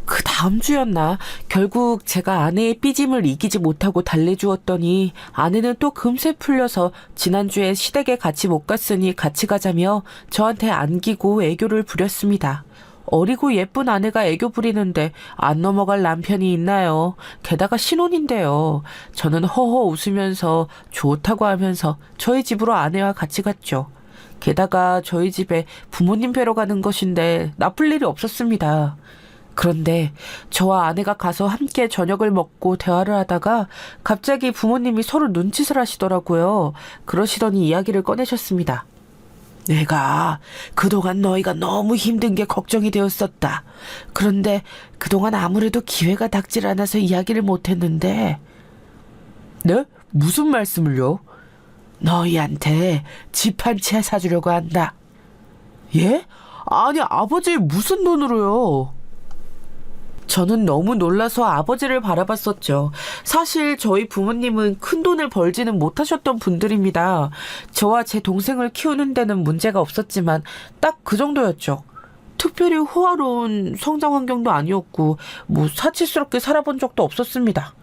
그 다음 주였나 결국 제가 아내의 삐짐을 이기지 못하고 달래주었더니 아내는 또 금세 풀려서 지난주에 시댁에 같이 못 갔으니 같이 가자며 저한테 안기고 애교를 부렸습니다. 어리고 예쁜 아내가 애교 부리는데 안 넘어갈 남편이 있나요? 게다가 신혼인데요. 저는 허허 웃으면서 좋다고 하면서 저희 집으로 아내와 같이 갔죠. 게다가 저희 집에 부모님 뵈러 가는 것인데 나쁠 일이 없었습니다. 그런데 저와 아내가 가서 함께 저녁을 먹고 대화를 하다가 갑자기 부모님이 서로 눈짓을 하시더라고요. 그러시더니 이야기를 꺼내셨습니다. 내가 그동안 너희가 너무 힘든 게 걱정이 되었었다. 그런데 그동안 아무래도 기회가 닥질 않아서 이야기를 못했는데. 네? 무슨 말씀을요? 너희한테 집 한 채 사주려고 한다. 예? 아니, 아버지 무슨 돈으로요? 저는 너무 놀라서 아버지를 바라봤었죠. 사실 저희 부모님은 큰 돈을 벌지는 못하셨던 분들입니다. 저와 제 동생을 키우는 데는 문제가 없었지만 딱 그 정도였죠. 특별히 호화로운 성장 환경도 아니었고 사치스럽게 살아본 적도 없었습니다.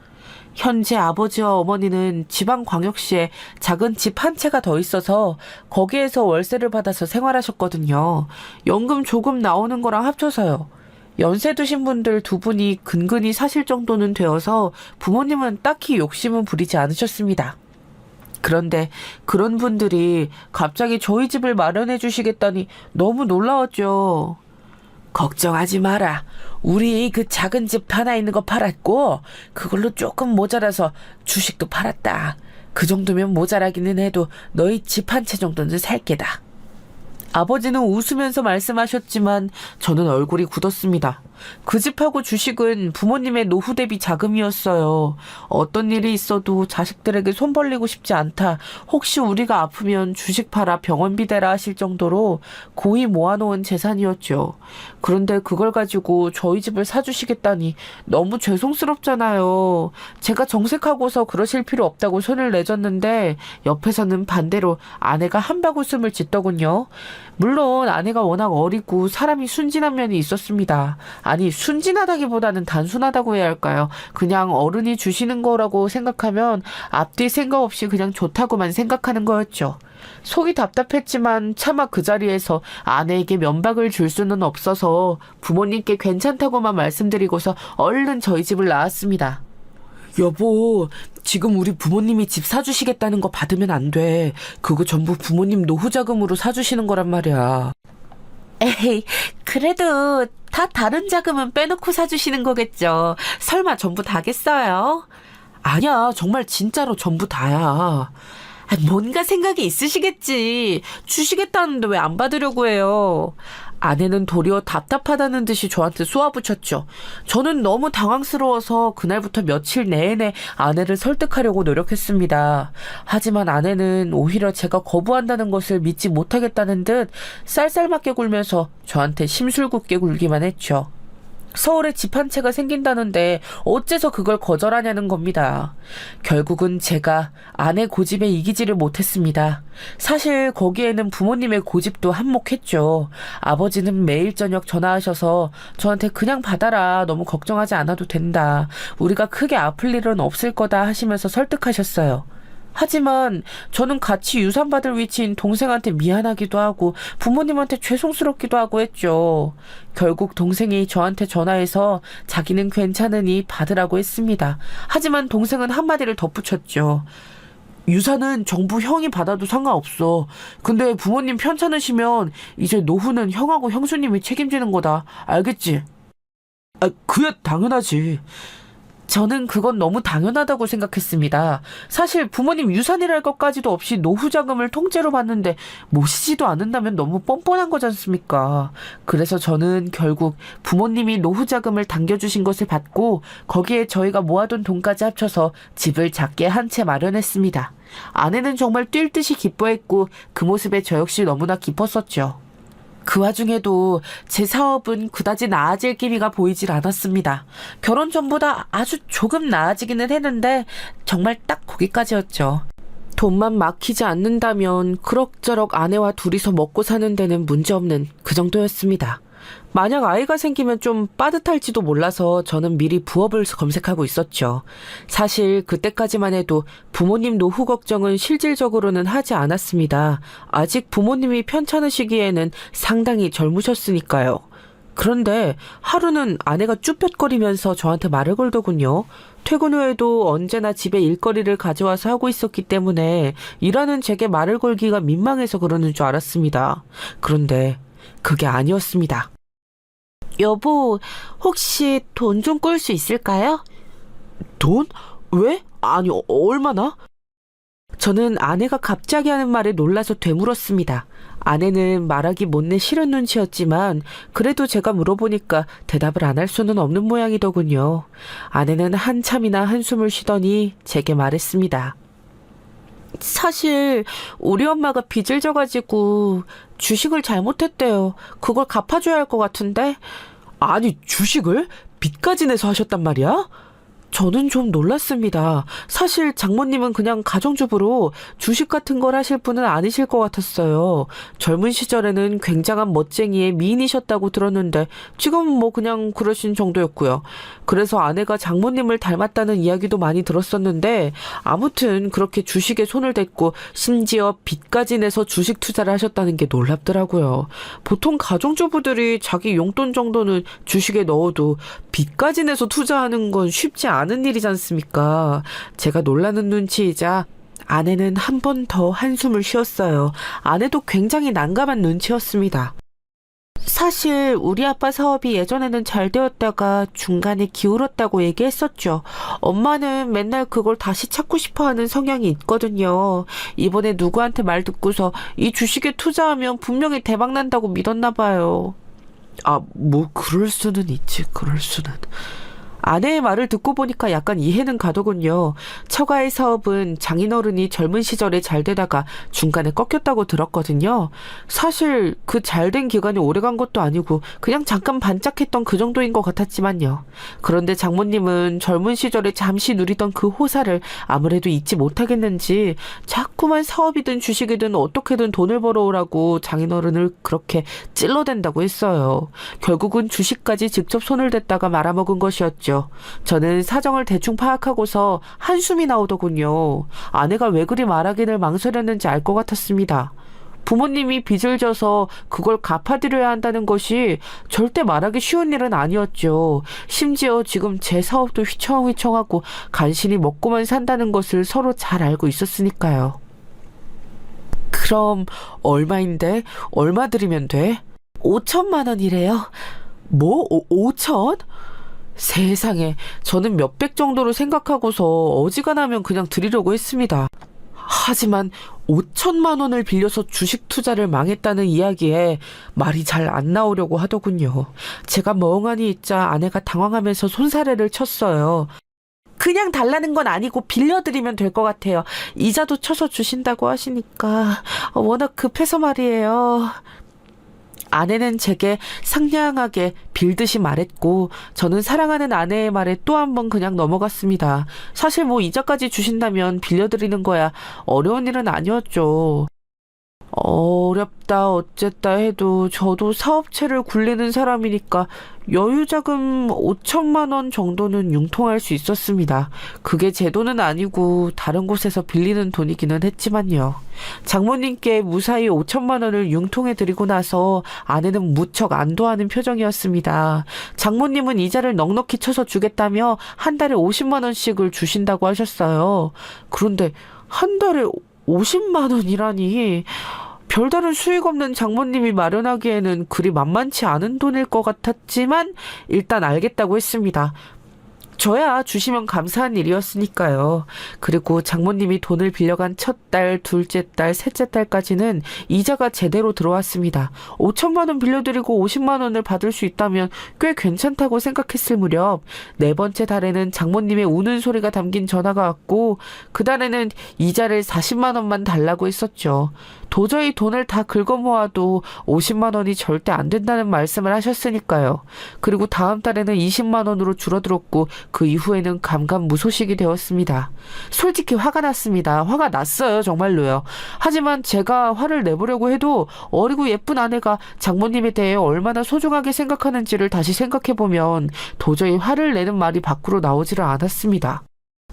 현재 아버지와 어머니는 지방광역시에 작은 집 한 채가 더 있어서 거기에서 월세를 받아서 생활하셨거든요. 연금 조금 나오는 거랑 합쳐서요. 연세 드신 분들 두 분이 근근히 사실 정도는 되어서 부모님은 딱히 욕심은 부리지 않으셨습니다. 그런데 그런 분들이 갑자기 저희 집을 마련해 주시겠다니 너무 놀라웠죠. 걱정하지 마라. 우리 그 작은 집 하나 있는 거 팔았고 그걸로 조금 모자라서 주식도 팔았다. 그 정도면 모자라기는 해도 너희 집 한 채 정도는 살 게다. 아버지는 웃으면서 말씀하셨지만 저는 얼굴이 굳었습니다. 그 집하고 주식은 부모님의 노후 대비 자금이었어요. 어떤 일이 있어도 자식들에게 손 벌리고 싶지 않다. 혹시 우리가 아프면 주식 팔아 병원비 대라 하실 정도로 고이 모아놓은 재산이었죠. 그런데 그걸 가지고 저희 집을 사주시겠다니 너무 죄송스럽잖아요. 제가 정색하고서 그러실 필요 없다고 손을 내줬는데 옆에서는 반대로 아내가 한바구음을 짓더군요. 물론 아내가 워낙 어리고 사람이 순진한 면이 있었습니다. 아니, 순진하다기보다는 단순하다고 해야 할까요? 그냥 어른이 주시는 거라고 생각하면 앞뒤 생각 없이 그냥 좋다고만 생각하는 거였죠. 속이 답답했지만 차마 그 자리에서 아내에게 면박을 줄 수는 없어서 부모님께 괜찮다고만 말씀드리고서 얼른 저희 집을 나왔습니다. 여보, 지금 우리 부모님이 집 사주시겠다는 거 받으면 안 돼. 그거 전부 부모님 노후 자금으로 사주시는 거란 말이야. 에이, 그래도 다 다른 자금은 빼놓고 사주시는 거겠죠. 설마 전부 다겠어요? 아니야, 정말 진짜로 전부 다야. 뭔가 생각이 있으시겠지. 주시겠다는데 왜 안 받으려고 해요? 아내는 도리어 답답하다는 듯이 저한테 쏘아붙였죠. 저는 너무 당황스러워서 그날부터 며칠 내내 아내를 설득하려고 노력했습니다. 하지만 아내는 오히려 제가 거부한다는 것을 믿지 못하겠다는 듯 쌀쌀맞게 굴면서 저한테 심술궂게 굴기만 했죠. 서울에 집 한 채가 생긴다는데 어째서 그걸 거절하냐는 겁니다. 결국은 제가 아내 고집에 이기지를 못했습니다. 사실 거기에는 부모님의 고집도 한몫했죠. 아버지는 매일 저녁 전화하셔서 저한테 그냥 받아라. 너무 걱정하지 않아도 된다. 우리가 크게 아플 일은 없을 거다 하시면서 설득하셨어요. 하지만 저는 같이 유산받을 위치인 동생한테 미안하기도 하고 부모님한테 죄송스럽기도 하고 했죠. 결국 동생이 저한테 전화해서 자기는 괜찮으니 받으라고 했습니다. 하지만 동생은 한마디를 덧붙였죠. 유산은 정부 형이 받아도 상관없어. 근데 부모님 편찮으시면 이제 노후는 형하고 형수님이 책임지는 거다. 알겠지? 그야 당연하지. 저는 그건 너무 당연하다고 생각했습니다. 사실 부모님 유산이랄 것까지도 없이 노후 자금을 통째로 받는데 모시지도 않는다면 너무 뻔뻔한 거지 않습니까? 그래서 저는 결국 부모님이 노후 자금을 당겨주신 것을 받고 거기에 저희가 모아둔 돈까지 합쳐서 집을 작게 한 채 마련했습니다. 아내는 정말 뛸 듯이 기뻐했고 그 모습에 저 역시 너무나 기뻤었죠. 그 와중에도 제 사업은 그다지 나아질 기미가 보이질 않았습니다. 결혼 전보다 아주 조금 나아지기는 했는데 정말 딱 거기까지였죠. 돈만 막히지 않는다면 그럭저럭 아내와 둘이서 먹고 사는 데는 문제없는 그 정도였습니다. 만약 아이가 생기면 좀 빠듯할지도 몰라서 저는 미리 부업을 검색하고 있었죠. 사실 그때까지만 해도 부모님 노후 걱정은 실질적으로는 하지 않았습니다. 아직 부모님이 편찮으시기에는 상당히 젊으셨으니까요. 그런데 하루는 아내가 쭈뼛거리면서 저한테 말을 걸더군요. 퇴근 후에도 언제나 집에 일거리를 가져와서 하고 있었기 때문에 일하는 제게 말을 걸기가 민망해서 그러는 줄 알았습니다. 그런데 그게 아니었습니다. 여보, 혹시 돈 좀 꿀 수 있을까요? 돈? 왜? 아니, 얼마나? 저는 아내가 갑자기 하는 말에 놀라서 되물었습니다. 아내는 말하기 못내 싫은 눈치였지만 그래도 제가 물어보니까 대답을 안 할 수는 없는 모양이더군요. 아내는 한참이나 한숨을 쉬더니 제게 말했습니다. 사실 우리 엄마가 빚을 져가지고 주식을 잘못했대요. 그걸 갚아줘야 할 것 같은데. 아니, 주식을? 빚까지 내서 하셨단 말이야? 저는 좀 놀랐습니다. 사실 장모님은 그냥 가정주부로 주식 같은 걸 하실 분은 아니실 것 같았어요. 젊은 시절에는 굉장한 멋쟁이의 미인이셨다고 들었는데 지금은 뭐 그냥 그러신 정도였고요. 그래서 아내가 장모님을 닮았다는 이야기도 많이 들었었는데 아무튼 그렇게 주식에 손을 댔고 심지어 빚까지 내서 주식 투자를 하셨다는 게 놀랍더라고요. 보통 가정주부들이 자기 용돈 정도는 주식에 넣어도 빚까지 내서 투자하는 건 쉽지 않은 일이지 않습니까? 제가 놀라는 눈치이자 아내는 한 번 더 한숨을 쉬었어요. 아내도 굉장히 난감한 눈치였습니다. 사실 우리 아빠 사업이 예전에는 잘 되었다가 중간에 기울었다고 얘기했었죠. 엄마는 맨날 그걸 다시 찾고 싶어하는 성향이 있거든요. 이번에 누구한테 말 듣고서 이 주식에 투자하면 분명히 대박 난다고 믿었나 봐요. 뭐 그럴 수는 있지, 그럴 수는. 아내의 말을 듣고 보니까 약간 이해는 가더군요. 처가의 사업은 장인어른이 젊은 시절에 잘 되다가 중간에 꺾였다고 들었거든요. 사실 그 잘된 기간이 오래간 것도 아니고 그냥 잠깐 반짝했던 그 정도인 것 같았지만요. 그런데 장모님은 젊은 시절에 잠시 누리던 그 호사를 아무래도 잊지 못하겠는지 자꾸만 사업이든 주식이든 어떻게든 돈을 벌어오라고 장인어른을 그렇게 찔러댄다고 했어요. 결국은 주식까지 직접 손을 댔다가 말아먹은 것이었죠. 저는 사정을 대충 파악하고서 한숨이 나오더군요. 아내가 왜 그리 말하기를 망설였는지 알 것 같았습니다. 부모님이 빚을 져서 그걸 갚아드려야 한다는 것이 절대 말하기 쉬운 일은 아니었죠. 심지어 지금 제 사업도 휘청휘청하고 간신히 먹고만 산다는 것을 서로 잘 알고 있었으니까요. 그럼 얼마인데? 얼마 드리면 돼? 5천만 원이래요. 뭐? 5천? 세상에, 저는 몇백 정도로 생각하고서 어지간하면 그냥 드리려고 했습니다. 하지만 5천만 원을 빌려서 주식 투자를 망했다는 이야기에 말이 잘 안 나오려고 하더군요. 제가 멍하니 있자 아내가 당황하면서 손사래를 쳤어요. 그냥 달라는 건 아니고 빌려드리면 될 것 같아요. 이자도 쳐서 주신다고 하시니까 워낙 급해서 말이에요. 아내는 제게 상냥하게 빌듯이 말했고 저는 사랑하는 아내의 말에 또 한 번 그냥 넘어갔습니다. 사실 뭐 이자까지 주신다면 빌려드리는 거야 어려운 일은 아니었죠. 어렵다 어쨌다 해도 저도 사업체를 굴리는 사람이니까 여유자금 5천만 원 정도는 융통할 수 있었습니다. 그게 제 돈은 아니고 다른 곳에서 빌리는 돈이기는 했지만요. 장모님께 무사히 5천만 원을 융통해 드리고 나서 아내는 무척 안도하는 표정이었습니다. 장모님은 이자를 넉넉히 쳐서 주겠다며 한 달에 50만 원씩을 주신다고 하셨어요. 그런데 한 달에 50만 원이라니 별다른 수익 없는 장모님이 마련하기에는 그리 만만치 않은 돈일 것 같았지만 일단 알겠다고 했습니다. 저야 주시면 감사한 일이었으니까요. 그리고 장모님이 돈을 빌려간 첫 달, 둘째 달, 셋째 달까지는 이자가 제대로 들어왔습니다. 5천만 원 빌려드리고 50만 원을 받을 수 있다면 꽤 괜찮다고 생각했을 무렵 네 번째 달에는 장모님의 우는 소리가 담긴 전화가 왔고 그 달에는 이자를 40만 원만 달라고 했었죠. 도저히 돈을 다 긁어 모아도 50만 원이 절대 안 된다는 말씀을 하셨으니까요. 그리고 다음 달에는 20만 원으로 줄어들었고 그 이후에는 감감무소식이 되었습니다. 솔직히 화가 났습니다. 화가 났어요. 정말로요. 하지만 제가 화를 내보려고 해도 어리고 예쁜 아내가 장모님에 대해 얼마나 소중하게 생각하는지를 다시 생각해보면 도저히 화를 내는 말이 밖으로 나오지를 않았습니다.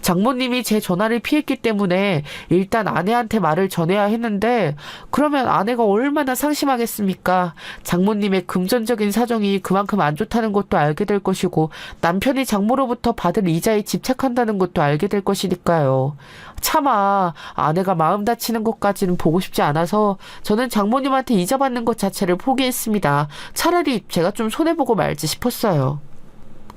장모님이 제 전화를 피했기 때문에 일단 아내한테 말을 전해야 했는데 그러면 아내가 얼마나 상심하겠습니까? 장모님의 금전적인 사정이 그만큼 안 좋다는 것도 알게 될 것이고 남편이 장모로부터 받을 이자에 집착한다는 것도 알게 될 것이니까요. 차마 아내가 마음 다치는 것까지는 보고 싶지 않아서 저는 장모님한테 이자 받는 것 자체를 포기했습니다. 차라리 제가 좀 손해보고 말지 싶었어요.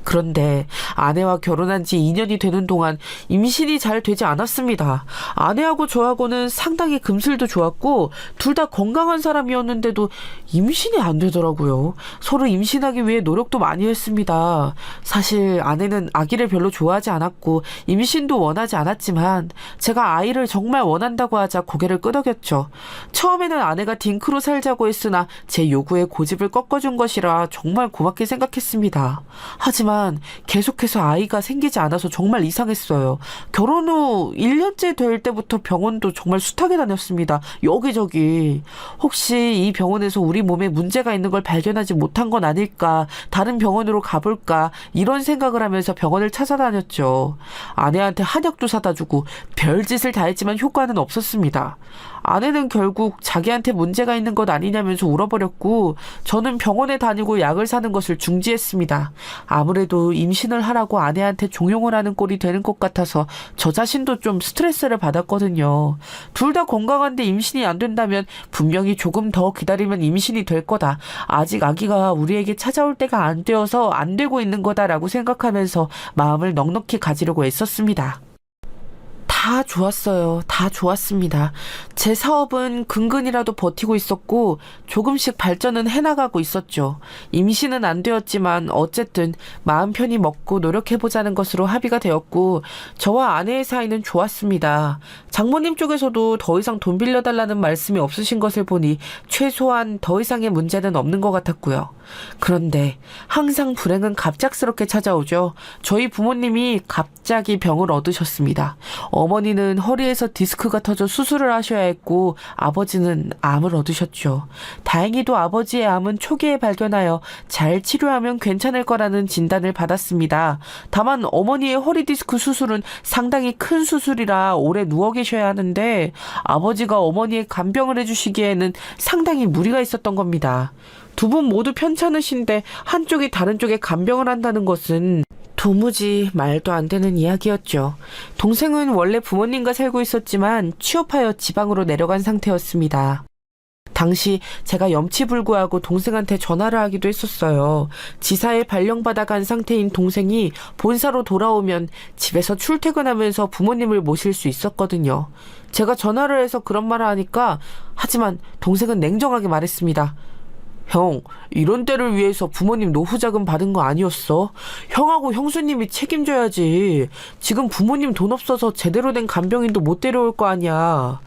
그런데 아내와 결혼한 지 2년이 되는 동안 임신이 잘 되지 않았습니다. 아내하고 저하고는 상당히 금슬도 좋았고 둘 다 건강한 사람이었는데도 임신이 안 되더라고요. 서로 임신하기 위해 노력도 많이 했습니다. 사실 아내는 아기를 별로 좋아하지 않았고 임신도 원하지 않았지만 제가 아이를 정말 원한다고 하자 고개를 끄덕였죠. 처음에는 아내가 딩크로 살자고 했으나 제 요구에 고집을 꺾어준 것이라 정말 고맙게 생각했습니다. 하지만 계속해서 아이가 생기지 않아서 정말 이상했어요. 결혼 후 1년째 될 때부터 병원도 정말 숱하게 다녔습니다. 여기저기. 혹시 이 병원에서 우리 몸에 문제가 있는 걸 발견하지 못한 건 아닐까, 다른 병원으로 가볼까, 이런 생각을 하면서 병원을 찾아다녔죠. 아내한테 한약도 사다 주고 별짓을 다 했지만 효과는 없었습니다. 아내는 결국 자기한테 문제가 있는 것 아니냐면서 울어버렸고 저는 병원에 다니고 약을 사는 것을 중지했습니다. 아무래도 임신을 하라고 아내한테 종용을 하는 꼴이 되는 것 같아서 저 자신도 좀 스트레스를 받았거든요. 둘 다 건강한데 임신이 안 된다면 분명히 조금 더 기다리면 임신이 될 거다. 아직 아기가 우리에게 찾아올 때가 안 되어서 안 되고 있는 거다라고 생각하면서 마음을 넉넉히 가지려고 애썼습니다. 다 좋았어요. 다 좋았습니다. 제 사업은 근근이라도 버티고 있었고 조금씩 발전은 해나가고 있었죠. 임신은 안 되었지만 어쨌든 마음 편히 먹고 노력해보자는 것으로 합의가 되었고 저와 아내의 사이는 좋았습니다. 장모님 쪽에서도 더 이상 돈 빌려달라는 말씀이 없으신 것을 보니 최소한 더 이상의 문제는 없는 것 같았고요. 그런데 항상 불행은 갑작스럽게 찾아오죠. 저희 부모님이 갑자기 병을 얻으셨습니다. 어머니는 허리에서 디스크가 터져 수술을 하셔야 했고 아버지는 암을 얻으셨죠. 다행히도 아버지의 암은 초기에 발견하여 잘 치료하면 괜찮을 거라는 진단을 받았습니다. 다만 어머니의 허리 디스크 수술은 상당히 큰 수술이라 오래 누워 계셔야 하는데 아버지가 어머니의 간병을 해주시기에는 상당히 무리가 있었던 겁니다. 두 분 모두 편찮으신데 한쪽이 다른 쪽에 간병을 한다는 것은 도무지 말도 안 되는 이야기였죠. 동생은 원래 부모님과 살고 있었지만 취업하여 지방으로 내려간 상태였습니다. 당시 제가 염치불구하고 동생한테 전화를 하기도 했었어요. 지사에 발령받아 간 상태인 동생이 본사로 돌아오면 집에서 출퇴근하면서 부모님을 모실 수 있었거든요. 제가 전화를 해서 그런 말을 하니까 하지만 동생은 냉정하게 말했습니다. 형, 이런 때를 위해서 부모님 노후자금 받은 거 아니었어? 형하고 형수님이 책임져야지. 지금 부모님 돈 없어서 제대로 된 간병인도 못 데려올 거 아니야.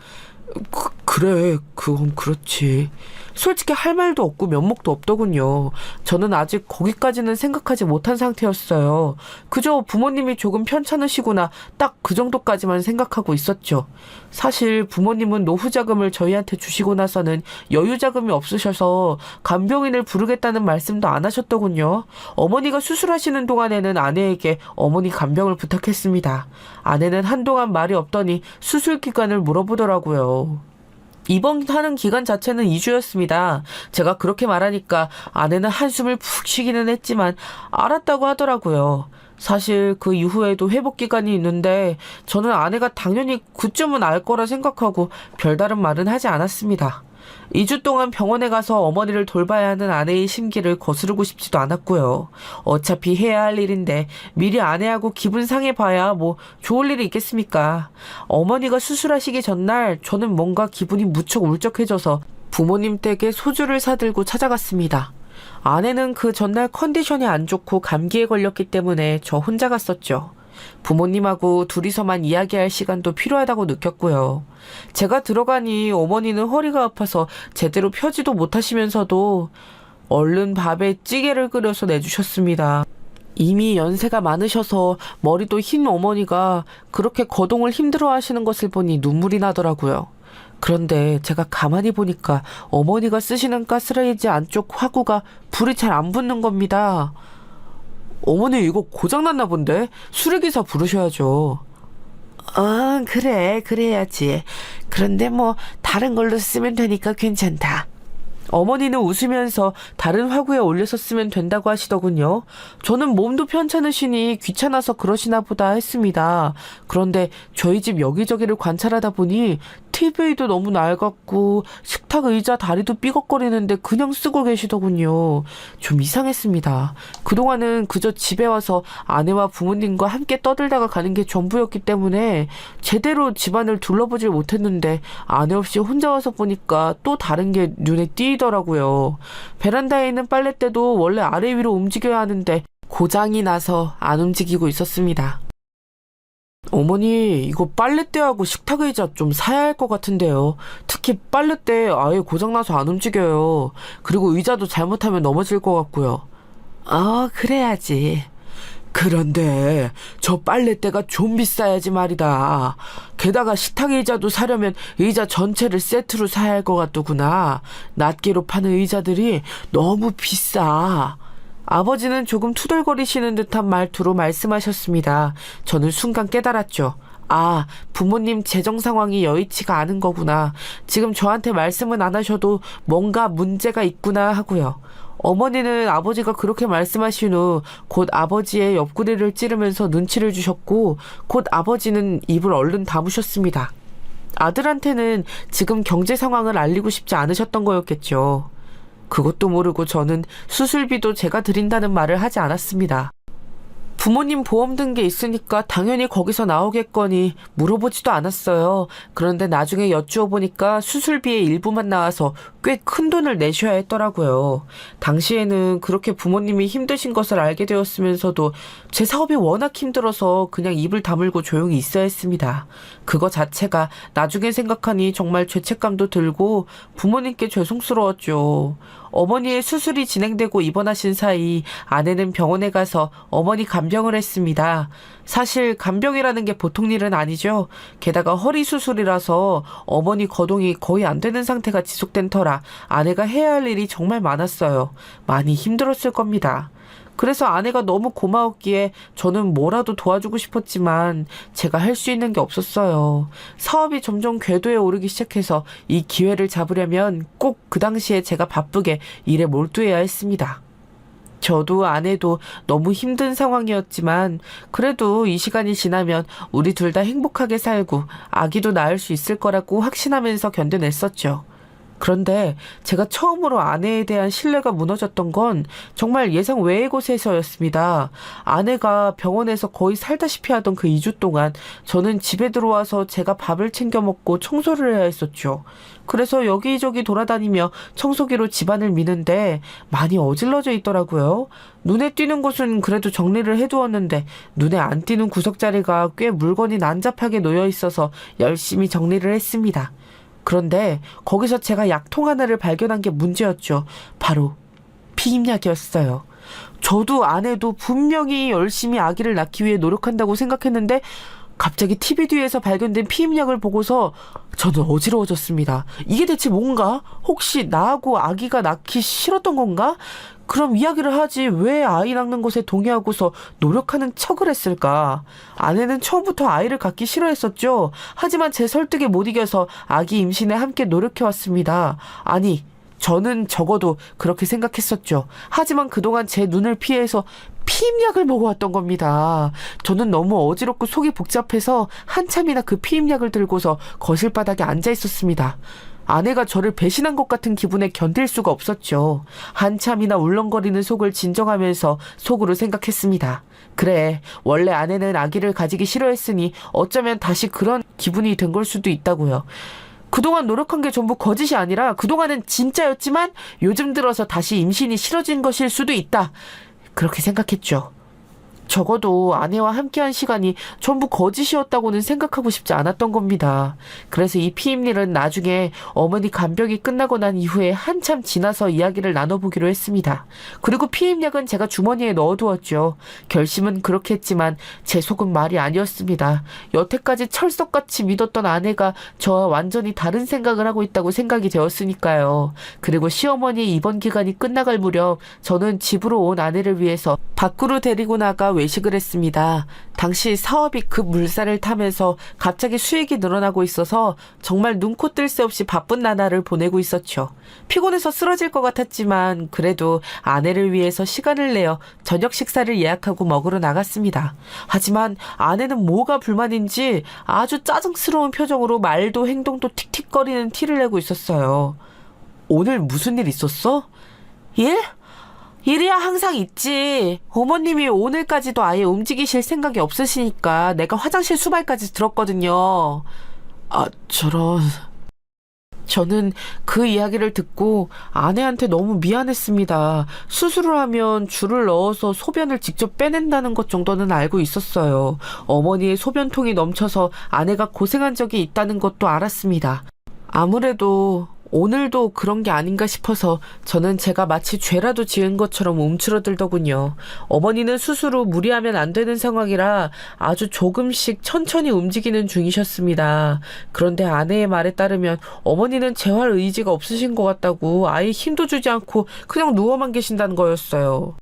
그래, 그건 그렇지. 솔직히 할 말도 없고 면목도 없더군요. 저는 아직 거기까지는 생각하지 못한 상태였어요. 그저 부모님이 조금 편찮으시구나 딱 그 정도까지만 생각하고 있었죠. 사실 부모님은 노후자금을 저희한테 주시고 나서는 여유자금이 없으셔서 간병인을 부르겠다는 말씀도 안 하셨더군요. 어머니가 수술하시는 동안에는 아내에게 어머니 간병을 부탁했습니다. 아내는 한동안 말이 없더니 수술 기간을 물어보더라고요. 입원하는 기간 자체는 2주였습니다. 제가 그렇게 말하니까 아내는 한숨을 푹 쉬기는 했지만 알았다고 하더라고요. 사실 그 이후에도 회복 기간이 있는데 저는 아내가 당연히 그쯤은 알 거라 생각하고 별다른 말은 하지 않았습니다. 2주 동안 병원에 가서 어머니를 돌봐야 하는 아내의 심기를 거스르고 싶지도 않았고요. 어차피 해야 할 일인데 미리 아내하고 기분 상해봐야 뭐 좋을 일이 있겠습니까. 어머니가 수술하시기 전날 저는 뭔가 기분이 무척 울적해져서 부모님 댁에 소주를 사들고 찾아갔습니다. 아내는 그 전날 컨디션이 안 좋고 감기에 걸렸기 때문에 저 혼자 갔었죠. 부모님하고 둘이서만 이야기할 시간도 필요하다고 느꼈고요. 제가 들어가니 어머니는 허리가 아파서 제대로 펴지도 못하시면서도 얼른 밥에 찌개를 끓여서 내주셨습니다. 이미 연세가 많으셔서 머리도 흰 어머니가 그렇게 거동을 힘들어 하시는 것을 보니 눈물이 나더라고요. 그런데 제가 가만히 보니까 어머니가 쓰시는 가스레인지 안쪽 화구가 불이 잘 안 붙는 겁니다. 어머니 이거 고장났나 본데? 수리기사 부르셔야죠. 그래, 그래야지. 그런데 뭐, 다른 걸로 쓰면 되니까 괜찮다. 어머니는 웃으면서 다른 화구에 올려서 쓰면 된다고 하시더군요. 저는 몸도 편찮으시니 귀찮아서 그러시나 보다 했습니다. 그런데 저희 집 여기저기를 관찰하다 보니 TV도 너무 낡았고 식탁 의자 다리도 삐걱거리는데 그냥 쓰고 계시더군요. 좀 이상했습니다. 그동안은 그저 집에 와서 아내와 부모님과 함께 떠들다가 가는 게 전부였기 때문에 제대로 집안을 둘러보질 못했는데 아내 없이 혼자 와서 보니까 또 다른 게 눈에 띄더라고요. 베란다에 있는 빨랫대도 원래 아래 위로 움직여야 하는데 고장이 나서 안 움직이고 있었습니다. 어머니, 이거 빨랫대하고 식탁 의자 좀 사야 할 것 같은데요. 특히 빨랫대 아예 고장나서 안 움직여요. 그리고 의자도 잘못하면 넘어질 것 같고요. 그래야지. 그런데 저 빨랫대가 좀 비싸야지 말이다. 게다가 식탁 의자도 사려면 의자 전체를 세트로 사야 할 것 같더구나. 낱개로 파는 의자들이 너무 비싸. 아버지는 조금 투덜거리시는 듯한 말투로 말씀하셨습니다. 저는 순간 깨달았죠. 부모님 재정 상황이 여의치가 않은 거구나. 지금 저한테 말씀은 안 하셔도 뭔가 문제가 있구나 하고요. 어머니는 아버지가 그렇게 말씀하신 후 곧 아버지의 옆구리를 찌르면서 눈치를 주셨고 곧 아버지는 입을 얼른 다무셨습니다. 아들한테는 지금 경제 상황을 알리고 싶지 않으셨던 거였겠죠. 그것도 모르고 저는 수술비도 제가 드린다는 말을 하지 않았습니다. 부모님 보험 든 게 있으니까 당연히 거기서 나오겠거니 물어보지도 않았어요. 그런데 나중에 여쭈어 보니까 수술비의 일부만 나와서 꽤 큰 돈을 내셔야 했더라고요. 당시에는 그렇게 부모님이 힘드신 것을 알게 되었으면서도 제 사업이 워낙 힘들어서 그냥 입을 다물고 조용히 있어야 했습니다. 그거 자체가 나중에 생각하니 정말 죄책감도 들고 부모님께 죄송스러웠죠. 어머니의 수술이 진행되고 입원하신 사이 아내는 병원에 가서 어머니 간병을 했습니다. 사실 간병이라는 게 보통 일은 아니죠. 게다가 허리 수술이라서 어머니 거동이 거의 안 되는 상태가 지속된 터라 아내가 해야 할 일이 정말 많았어요. 많이 힘들었을 겁니다. 그래서 아내가 너무 고마웠기에 저는 뭐라도 도와주고 싶었지만 제가 할 수 있는 게 없었어요. 사업이 점점 궤도에 오르기 시작해서 이 기회를 잡으려면 꼭 그 당시에 제가 바쁘게 일에 몰두해야 했습니다. 저도 아내도 너무 힘든 상황이었지만 그래도 이 시간이 지나면 우리 둘 다 행복하게 살고 아기도 낳을 수 있을 거라고 확신하면서 견뎌냈었죠. 그런데 제가 처음으로 아내에 대한 신뢰가 무너졌던 건 정말 예상 외의 곳에서였습니다. 아내가 병원에서 거의 살다시피 하던 그 2주 동안 저는 집에 들어와서 제가 밥을 챙겨 먹고 청소를 해야 했었죠. 그래서 여기저기 돌아다니며 청소기로 집안을 미는데 많이 어질러져 있더라고요. 눈에 띄는 곳은 그래도 정리를 해두었는데 눈에 안 띄는 구석자리가 꽤 물건이 난잡하게 놓여 있어서 열심히 정리를 했습니다. 그런데 거기서 제가 약통 하나를 발견한 게 문제였죠. 바로 피임약이었어요. 저도 아내도 분명히 열심히 아기를 낳기 위해 노력한다고 생각했는데 갑자기 TV 뒤에서 발견된 피임약을 보고서 저는 어지러워졌습니다. 이게 대체 뭔가? 혹시 나하고 아기가 낳기 싫었던 건가? 그럼 이야기를 하지 왜 아이 낳는 것에 동의하고서 노력하는 척을 했을까? 아내는 처음부터 아이를 갖기 싫어했었죠. 하지만 제 설득에 못 이겨서 아기 임신에 함께 노력해왔습니다. 아니, 저는 적어도 그렇게 생각했었죠. 하지만 그동안 제 눈을 피해서 피임약을 먹어왔던 겁니다. 저는 너무 어지럽고 속이 복잡해서 한참이나 그 피임약을 들고서 거실 바닥에 앉아 있었습니다. 아내가 저를 배신한 것 같은 기분에 견딜 수가 없었죠. 한참이나 울렁거리는 속을 진정하면서 속으로 생각했습니다. 그래, 원래 아내는 아기를 가지기 싫어했으니 어쩌면 다시 그런 기분이 된 걸 수도 있다고요. 그동안 노력한 게 전부 거짓이 아니라 그동안은 진짜였지만 요즘 들어서 다시 임신이 싫어진 것일 수도 있다. 그렇게 생각했죠. 적어도 아내와 함께한 시간이 전부 거짓이었다고는 생각하고 싶지 않았던 겁니다. 그래서 이 피임일은 나중에 어머니 간병이 끝나고 난 이후에 한참 지나서 이야기를 나눠보기로 했습니다. 그리고 피임약은 제가 주머니에 넣어두었죠. 결심은 그렇게 했지만 제 속은 말이 아니었습니다. 여태까지 철석같이 믿었던 아내가 저와 완전히 다른 생각을 하고 있다고 생각이 되었으니까요. 그리고 시어머니의 입원 기간이 끝나갈 무렵 저는 집으로 온 아내를 위해서 밖으로 데리고 나가 외식을 했습니다. 당시 사업이 급 물살을 타면서 갑자기 수익이 늘어나고 있어서 정말 눈코 뜰 새 없이 바쁜 나날을 보내고 있었죠. 피곤해서 쓰러질 것 같았지만 그래도 아내를 위해서 시간을 내어 저녁 식사를 예약하고 먹으러 나갔습니다. 하지만 아내는 뭐가 불만인지 아주 짜증스러운 표정으로 말도 행동도 틱틱거리는 티를 내고 있었어요. 오늘 무슨 일 있었어? 일? 일이야 항상 있지. 어머님이 오늘까지도 아예 움직이실 생각이 없으시니까 내가 화장실 수발까지 들었거든요. 아, 저런. 저는 그 이야기를 듣고 아내한테 너무 미안했습니다. 수술을 하면 줄을 넣어서 소변을 직접 빼낸다는 것 정도는 알고 있었어요. 어머니의 소변통이 넘쳐서 아내가 고생한 적이 있다는 것도 알았습니다. 아무래도 오늘도 그런 게 아닌가 싶어서 저는 제가 마치 죄라도 지은 것처럼 움츠러들더군요. 어머니는 수술 후 무리하면 안 되는 상황이라 아주 조금씩 천천히 움직이는 중이셨습니다. 그런데 아내의 말에 따르면 어머니는 재활 의지가 없으신 것 같다고 아예 힘도 주지 않고 그냥 누워만 계신다는 거였어요.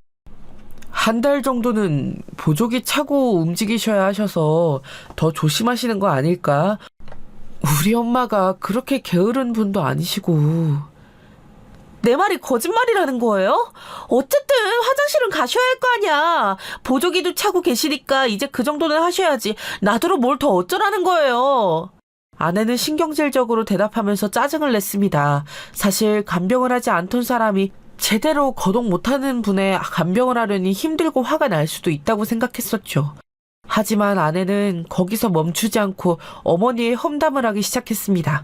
한 달 정도는 보조기 차고 움직이셔야 하셔서 더 조심하시는 거 아닐까? 우리 엄마가 그렇게 게으른 분도 아니시고. 내 말이 거짓말이라는 거예요? 어쨌든 화장실은 가셔야 할 거 아니야. 보조기도 차고 계시니까 이제 그 정도는 하셔야지. 나더러 뭘 더 어쩌라는 거예요. 아내는 신경질적으로 대답하면서 짜증을 냈습니다. 사실 간병을 하지 않던 사람이 제대로 거동 못하는 분의 간병을 하려니 힘들고 화가 날 수도 있다고 생각했었죠. 하지만 아내는 거기서 멈추지 않고 어머니의 험담을 하기 시작했습니다.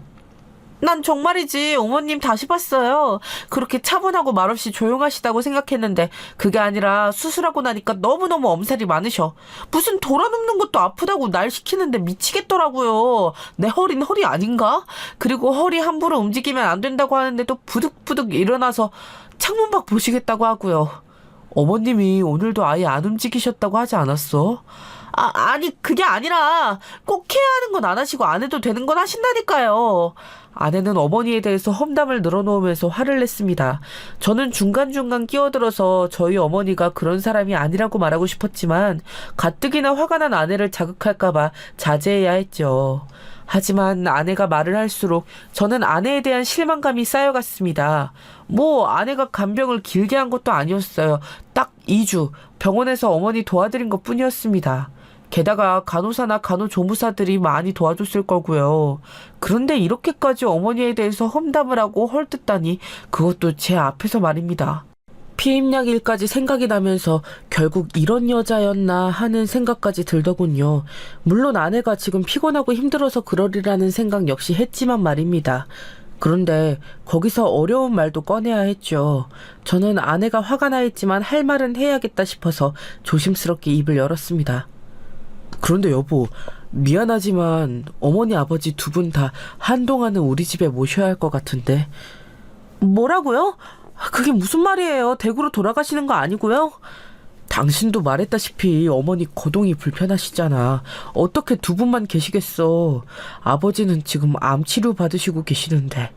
난 정말이지 어머님 다시 봤어요. 그렇게 차분하고 말없이 조용하시다고 생각했는데 그게 아니라 수술하고 나니까 너무너무 엄살이 많으셔. 무슨 돌아눕는 것도 아프다고 날 시키는데 미치겠더라고요. 내 허리는 허리 아닌가? 그리고 허리 함부로 움직이면 안 된다고 하는데도 부득부득 일어나서 창문 밖 보시겠다고 하고요. 어머님이 오늘도 아예 안 움직이셨다고 하지 않았어? 아니 그게 아니라 꼭 해야 하는 건 안 하시고 안 해도 되는 건 하신다니까요. 아내는 어머니에 대해서 험담을 늘어놓으면서 화를 냈습니다. 저는 중간중간 끼어들어서 저희 어머니가 그런 사람이 아니라고 말하고 싶었지만 가뜩이나 화가 난 아내를 자극할까봐 자제해야 했죠. 하지만 아내가 말을 할수록 저는 아내에 대한 실망감이 쌓여갔습니다. 아내가 간병을 길게 한 것도 아니었어요. 딱 2주 병원에서 어머니 도와드린 것 뿐이었습니다. 게다가 간호사나 간호조무사들이 많이 도와줬을 거고요. 그런데 이렇게까지 어머니에 대해서 험담을 하고 헐뜯다니 그것도 제 앞에서 말입니다. 피임약 일까지 생각이 나면서 결국 이런 여자였나 하는 생각까지 들더군요. 물론 아내가 지금 피곤하고 힘들어서 그러리라는 생각 역시 했지만 말입니다. 그런데 거기서 어려운 말도 꺼내야 했죠. 저는 아내가 화가 나 있지만 할 말은 해야겠다 싶어서 조심스럽게 입을 열었습니다. 그런데 여보, 미안하지만 어머니 아버지 두 분 다 한동안은 우리 집에 모셔야 할 것 같은데. 뭐라고요? 그게 무슨 말이에요? 대구로 돌아가시는 거 아니고요? 당신도 말했다시피 어머니 거동이 불편하시잖아. 어떻게 두 분만 계시겠어. 아버지는 지금 암 치료 받으시고 계시는데.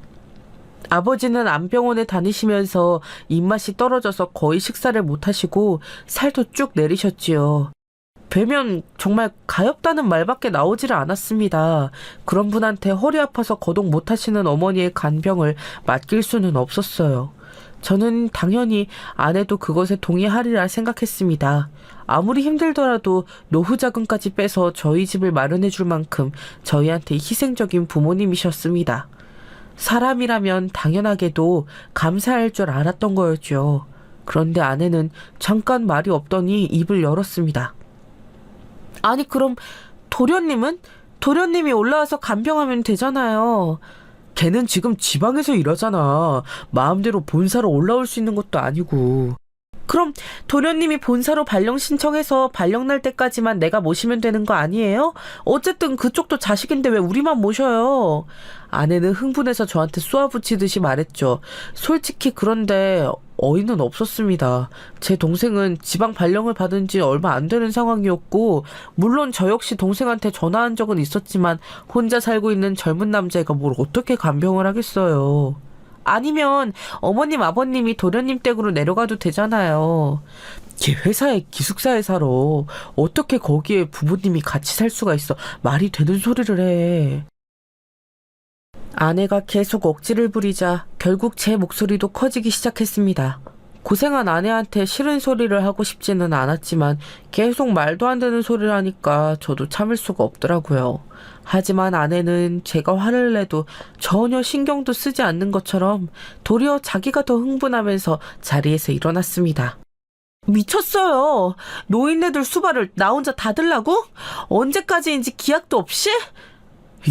아버지는 암병원에 다니시면서 입맛이 떨어져서 거의 식사를 못 하시고 살도 쭉 내리셨지요. 뵈면 정말 가엾다는 말밖에 나오지를 않았습니다. 그런 분한테 허리 아파서 거동 못 하시는 어머니의 간병을 맡길 수는 없었어요. 저는 당연히 아내도 그것에 동의하리라 생각했습니다. 아무리 힘들더라도 노후 자금까지 빼서 저희 집을 마련해 줄 만큼 저희한테 희생적인 부모님이셨습니다. 사람이라면 당연하게도 감사할 줄 알았던 거였죠. 그런데 아내는 잠깐 말이 없더니 입을 열었습니다. 아니 그럼 도련님은? 도련님이 올라와서 간병하면 되잖아요. 걔는 지금 지방에서 일하잖아. 마음대로 본사로 올라올 수 있는 것도 아니고. 그럼 도련님이 본사로 발령 신청해서 발령 날 때까지만 내가 모시면 되는 거 아니에요? 어쨌든 그쪽도 자식인데 왜 우리만 모셔요? 아내는 흥분해서 저한테 쏘아붙이듯이 말했죠. 솔직히 그런데 어이는 없었습니다. 제 동생은 지방 발령을 받은 지 얼마 안 되는 상황이었고 물론 저 역시 동생한테 전화한 적은 있었지만 혼자 살고 있는 젊은 남자애가 뭘 어떻게 간병을 하겠어요. 아니면 어머님 아버님이 도련님 댁으로 내려가도 되잖아요. 걔 회사에 기숙사에 살아. 어떻게 거기에 부모님이 같이 살 수가 있어. 말이 되는 소리를 해. 아내가 계속 억지를 부리자 결국 제 목소리도 커지기 시작했습니다. 고생한 아내한테 싫은 소리를 하고 싶지는 않았지만 계속 말도 안 되는 소리를 하니까 저도 참을 수가 없더라고요. 하지만 아내는 제가 화를 내도 전혀 신경도 쓰지 않는 것처럼 도리어 자기가 더 흥분하면서 자리에서 일어났습니다. 미쳤어요. 노인네들 수발을 나 혼자 다 들라고? 언제까지인지 기약도 없이?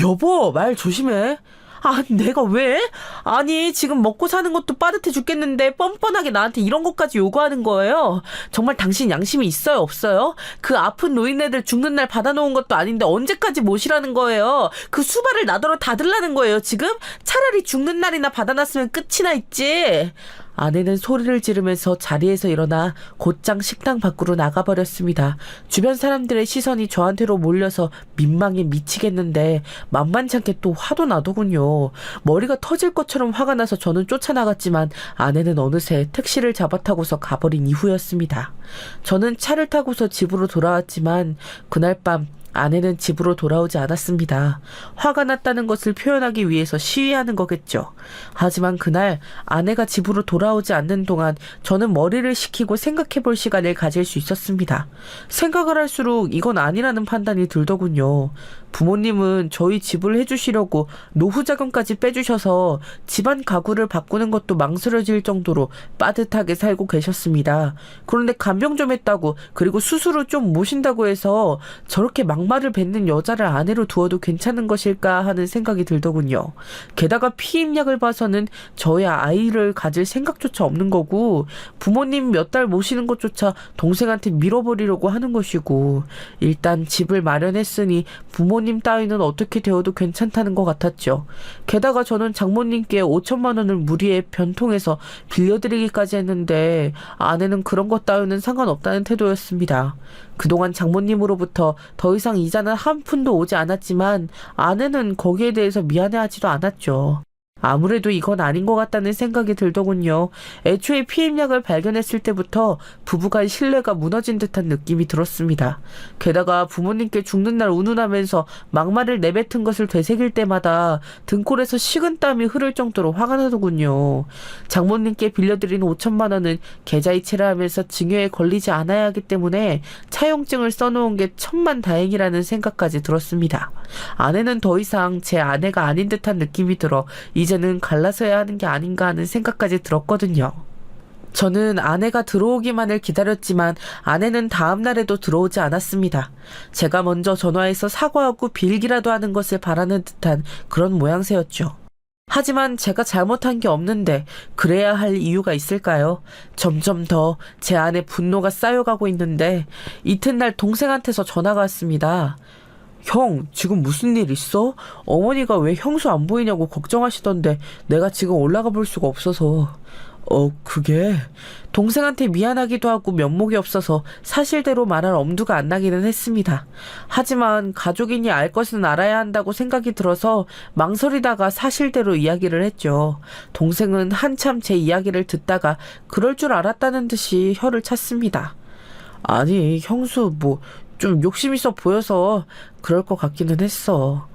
여보, 말 조심해. 아, 내가 왜? 아니, 지금 먹고 사는 것도 빠듯해 죽겠는데 뻔뻔하게 나한테 이런 것까지 요구하는 거예요. 정말 당신 양심이 있어요, 없어요? 그 아픈 노인네들 죽는 날 받아놓은 것도 아닌데 언제까지 모시라는 거예요? 그 수발을 나더러 다 들라는 거예요, 지금? 차라리 죽는 날이나 받아놨으면 끝이나 있지. 아내는 소리를 지르면서 자리에서 일어나 곧장 식당 밖으로 나가버렸습니다. 주변 사람들의 시선이 저한테로 몰려서 민망해 미치겠는데 만만찮게 또 화도 나더군요. 머리가 터질 것처럼 화가 나서 저는 쫓아나갔지만 아내는 어느새 택시를 잡아타고서 가버린 이후였습니다. 저는 차를 타고서 집으로 돌아왔지만 그날 밤 아내는 집으로 돌아오지 않았습니다. 화가 났다는 것을 표현하기 위해서 시위하는 거겠죠. 하지만 그날 아내가 집으로 돌아오지 않는 동안 저는 머리를 식히고 생각해 볼 시간을 가질 수 있었습니다. 생각을 할수록 이건 아니라는 판단이 들더군요. 부모님은 저희 집을 해주시려고 노후자금까지 빼주셔서 집안 가구를 바꾸는 것도 망설여질 정도로 빠듯하게 살고 계셨습니다. 그런데 간병 좀 했다고 그리고 수술을 좀 모신다고 해서 저렇게 막말을 뱉는 여자를 아내로 두어도 괜찮은 것일까 하는 생각이 들더군요. 게다가 피임약을 봐서는 저의 아이를 가질 생각조차 없는 거고 부모님 몇 달 모시는 것조차 동생한테 밀어버리려고 하는 것이고 일단 집을 마련했으니 부모님 따위는 어떻게 되어도 괜찮다는 것 같았죠. 게다가 저는 장모님께 5천만 원을 무리해 변통해서 빌려드리기까지 했는데 아내는 그런 것 따위는 상관없다는 태도였습니다. 그동안 장모님으로부터 더 이상 이자는 한 푼도 오지 않았지만 아내는 거기에 대해서 미안해하지도 않았죠. 아무래도 이건 아닌 것 같다는 생각이 들더군요. 애초에 피임약을 발견했을 때부터 부부간 신뢰가 무너진 듯한 느낌이 들었습니다. 게다가 부모님께 죽는 날 운운하면서 막말을 내뱉은 것을 되새길 때마다 등골에서 식은땀이 흐를 정도로 화가 나더군요. 장모님께 빌려드린 5천만 원은 계좌이체를 하면서 증여에 걸리지 않아야 하기 때문에 차용증을 써놓은 게 천만다행이라는 생각까지 들었습니다. 아내는 더 이상 제 아내가 아닌 듯한 느낌이 들어 이제는 갈라서야 하는 게 아닌가 하는 생각까지 들었거든요. 저는 아내가 들어오기만을 기다렸지만 아내는 다음 날에도 들어오지 않았습니다. 제가 먼저 전화해서 사과하고 빌기라도 하는 것을 바라는 듯한 그런 모양새였죠. 하지만 제가 잘못한 게 없는데 그래야 할 이유가 있을까요? 점점 더 제 안에 분노가 쌓여가고 있는데 이튿날 동생한테서 전화가 왔습니다. 형, 지금 무슨 일 있어? 어머니가 왜 형수 안 보이냐고 걱정하시던데 내가 지금 올라가 볼 수가 없어서. 그게 동생한테 미안하기도 하고 면목이 없어서 사실대로 말할 엄두가 안 나기는 했습니다. 하지만 가족이니 알 것은 알아야 한다고 생각이 들어서 망설이다가 사실대로 이야기를 했죠. 동생은 한참 제 이야기를 듣다가 그럴 줄 알았다는 듯이 혀를 찼습니다. 아니, 형수 좀 욕심 있어 보여서 그럴 것 같기는 했어.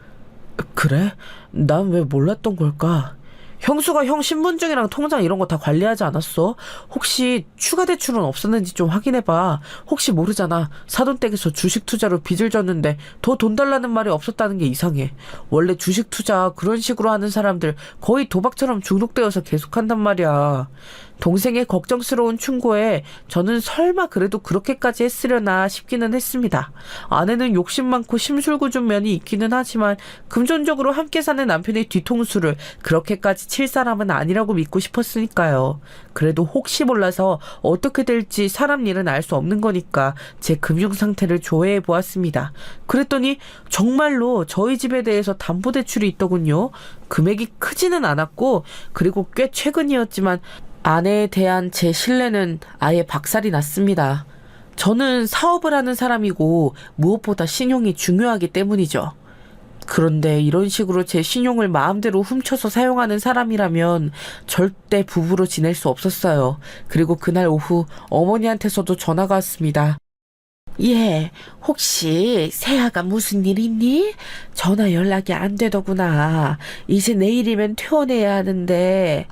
그래? 난 왜 몰랐던 걸까? 형수가 형 신분증이랑 통장 이런 거 다 관리하지 않았어? 혹시 추가 대출은 없었는지 좀 확인해봐. 혹시 모르잖아. 사돈댁에서 주식 투자로 빚을 졌는데 더 돈 달라는 말이 없었다는 게 이상해. 원래 주식 투자 그런 식으로 하는 사람들 거의 도박처럼 중독되어서 계속한단 말이야. 동생의 걱정스러운 충고에 저는 설마 그래도 그렇게까지 했으려나 싶기는 했습니다. 아내는 욕심 많고 심술궂은 면이 있기는 하지만 금전적으로 함께 사는 남편의 뒤통수를 그렇게까지 칠 사람은 아니라고 믿고 싶었으니까요. 그래도 혹시 몰라서 어떻게 될지 사람 일은 알 수 없는 거니까 제 금융 상태를 조회해 보았습니다. 그랬더니 정말로 저희 집에 대해서 담보대출이 있더군요. 금액이 크지는 않았고 그리고 꽤 최근이었지만 아내에 대한 제 신뢰는 아예 박살이 났습니다. 저는 사업을 하는 사람이고 무엇보다 신용이 중요하기 때문이죠. 그런데 이런 식으로 제 신용을 마음대로 훔쳐서 사용하는 사람이라면 절대 부부로 지낼 수 없었어요. 그리고 그날 오후 어머니한테서도 전화가 왔습니다. 예, 혹시 세아가 무슨 일 있니? 전화 연락이 안 되더구나. 이제 내일이면 퇴원해야 하는데.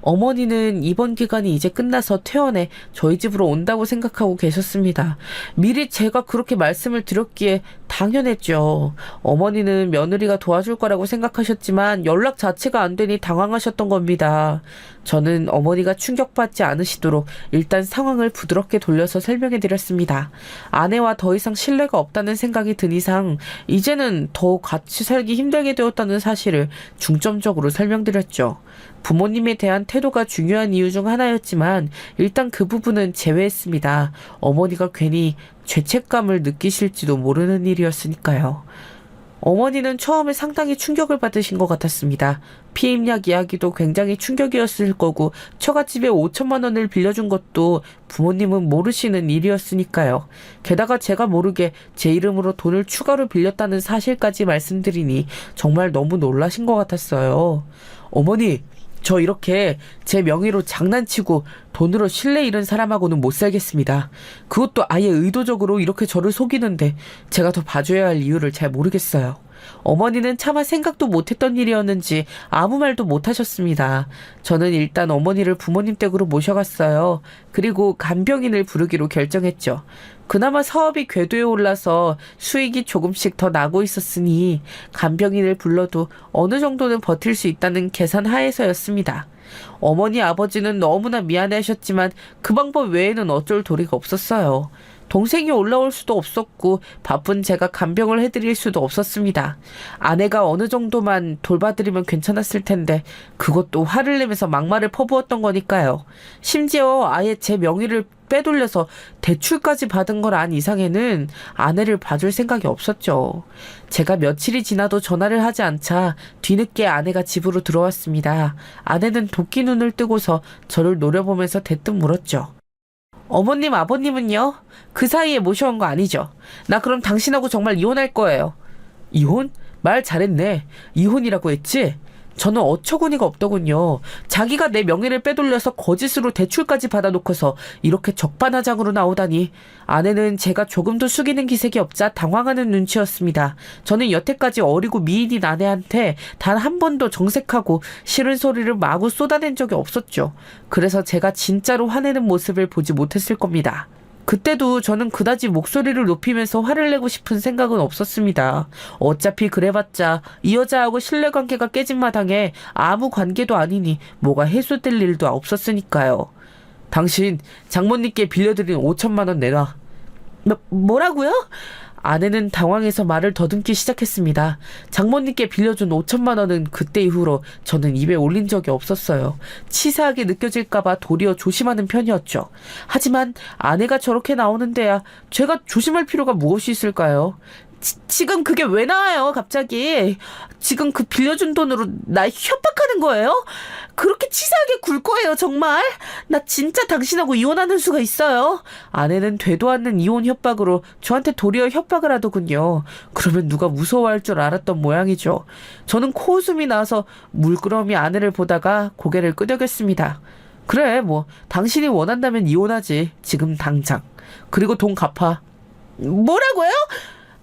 어머니는 이번 기간이 이제 끝나서 퇴원해 저희 집으로 온다고 생각하고 계셨습니다. 미리 제가 그렇게 말씀을 드렸기에 당연했죠. 어머니는 며느리가 도와줄 거라고 생각하셨지만 연락 자체가 안 되니 당황하셨던 겁니다. 저는 어머니가 충격받지 않으시도록 일단 상황을 부드럽게 돌려서 설명해 드렸습니다. 아내와 더 이상 신뢰가 없다는 생각이 든 이상 이제는 더 같이 살기 힘들게 되었다는 사실을 중점적으로 설명드렸죠. 부모님에 대한 태도가 중요한 이유 중 하나였지만 일단 그 부분은 제외했습니다. 어머니가 괜히 죄책감을 느끼실지도 모르는 일이었으니까요. 어머니는 처음에 상당히 충격을 받으신 것 같았습니다. 피임약 이야기도 굉장히 충격이었을 거고 처갓집에 5천만 원을 빌려준 것도 부모님은 모르시는 일이었으니까요. 게다가 제가 모르게 제 이름으로 돈을 추가로 빌렸다는 사실까지 말씀드리니 정말 너무 놀라신 것 같았어요. 어머니, 저 이렇게 제 명의로 장난치고 돈으로 신뢰 잃은 사람하고는 못 살겠습니다. 그것도 아예 의도적으로 이렇게 저를 속이는데 제가 더 봐줘야 할 이유를 잘 모르겠어요. 어머니는 차마 생각도 못했던 일이었는지 아무 말도 못하셨습니다. 저는 일단 어머니를 부모님 댁으로 모셔갔어요. 그리고 간병인을 부르기로 결정했죠. 그나마 사업이 궤도에 올라서 수익이 조금씩 더 나고 있었으니 간병인을 불러도 어느 정도는 버틸 수 있다는 계산 하에서였습니다. 어머니 아버지는 너무나 미안해하셨지만 그 방법 외에는 어쩔 도리가 없었어요. 동생이 올라올 수도 없었고 바쁜 제가 간병을 해드릴 수도 없었습니다. 아내가 어느 정도만 돌봐드리면 괜찮았을 텐데 그것도 화를 내면서 막말을 퍼부었던 거니까요. 심지어 아예 제 명의를 빼돌려서 대출까지 받은 걸 안 이상에는 아내를 봐줄 생각이 없었죠. 제가 며칠이 지나도 전화를 하지 않자 뒤늦게 아내가 집으로 들어왔습니다. 아내는 도끼 눈을 뜨고서 저를 노려보면서 대뜸 물었죠. 어머님, 아버님은요? 그 사이에 모셔온 거 아니죠? 나 그럼 당신하고 정말 이혼할 거예요. 이혼? 말 잘했네. 이혼이라고 했지? 저는 어처구니가 없더군요. 자기가 내 명예를 빼돌려서 거짓으로 대출까지 받아놓고서 이렇게 적반하장으로 나오다니. 아내는 제가 조금도 숙이는 기색이 없자 당황하는 눈치였습니다. 저는 여태까지 어리고 미인인 아내한테 단 한 번도 정색하고 싫은 소리를 마구 쏟아낸 적이 없었죠. 그래서 제가 진짜로 화내는 모습을 보지 못했을 겁니다. 그때도 저는 그다지 목소리를 높이면서 화를 내고 싶은 생각은 없었습니다. 어차피 그래봤자 이 여자하고 신뢰관계가 깨진 마당에 아무 관계도 아니니 뭐가 해소될 일도 없었으니까요. 당신 장모님께 빌려드린 5천만 원 내놔. 뭐라고요? 아내는 당황해서 말을 더듬기 시작했습니다. 장모님께 빌려준 5천만 원은 그때 이후로 저는 입에 올린 적이 없었어요. 치사하게 느껴질까봐 도리어 조심하는 편이었죠. 하지만 아내가 저렇게 나오는데야 제가 조심할 필요가 무엇이 있을까요? 지금 그게 왜 나와요, 갑자기? 지금 그 빌려준 돈으로 날 협박하는 거예요? 그렇게 치사하게 굴 거예요, 정말? 나 진짜 당신하고 이혼하는 수가 있어요. 아내는 되도 않는 이혼 협박으로 저한테 도리어 협박을 하더군요. 그러면 누가 무서워할 줄 알았던 모양이죠. 저는 코웃음이 나서 물끄러미 아내를 보다가 고개를 끄덕였습니다. 그래, 뭐 당신이 원한다면 이혼하지. 지금 당장. 그리고 돈 갚아. 뭐라고요?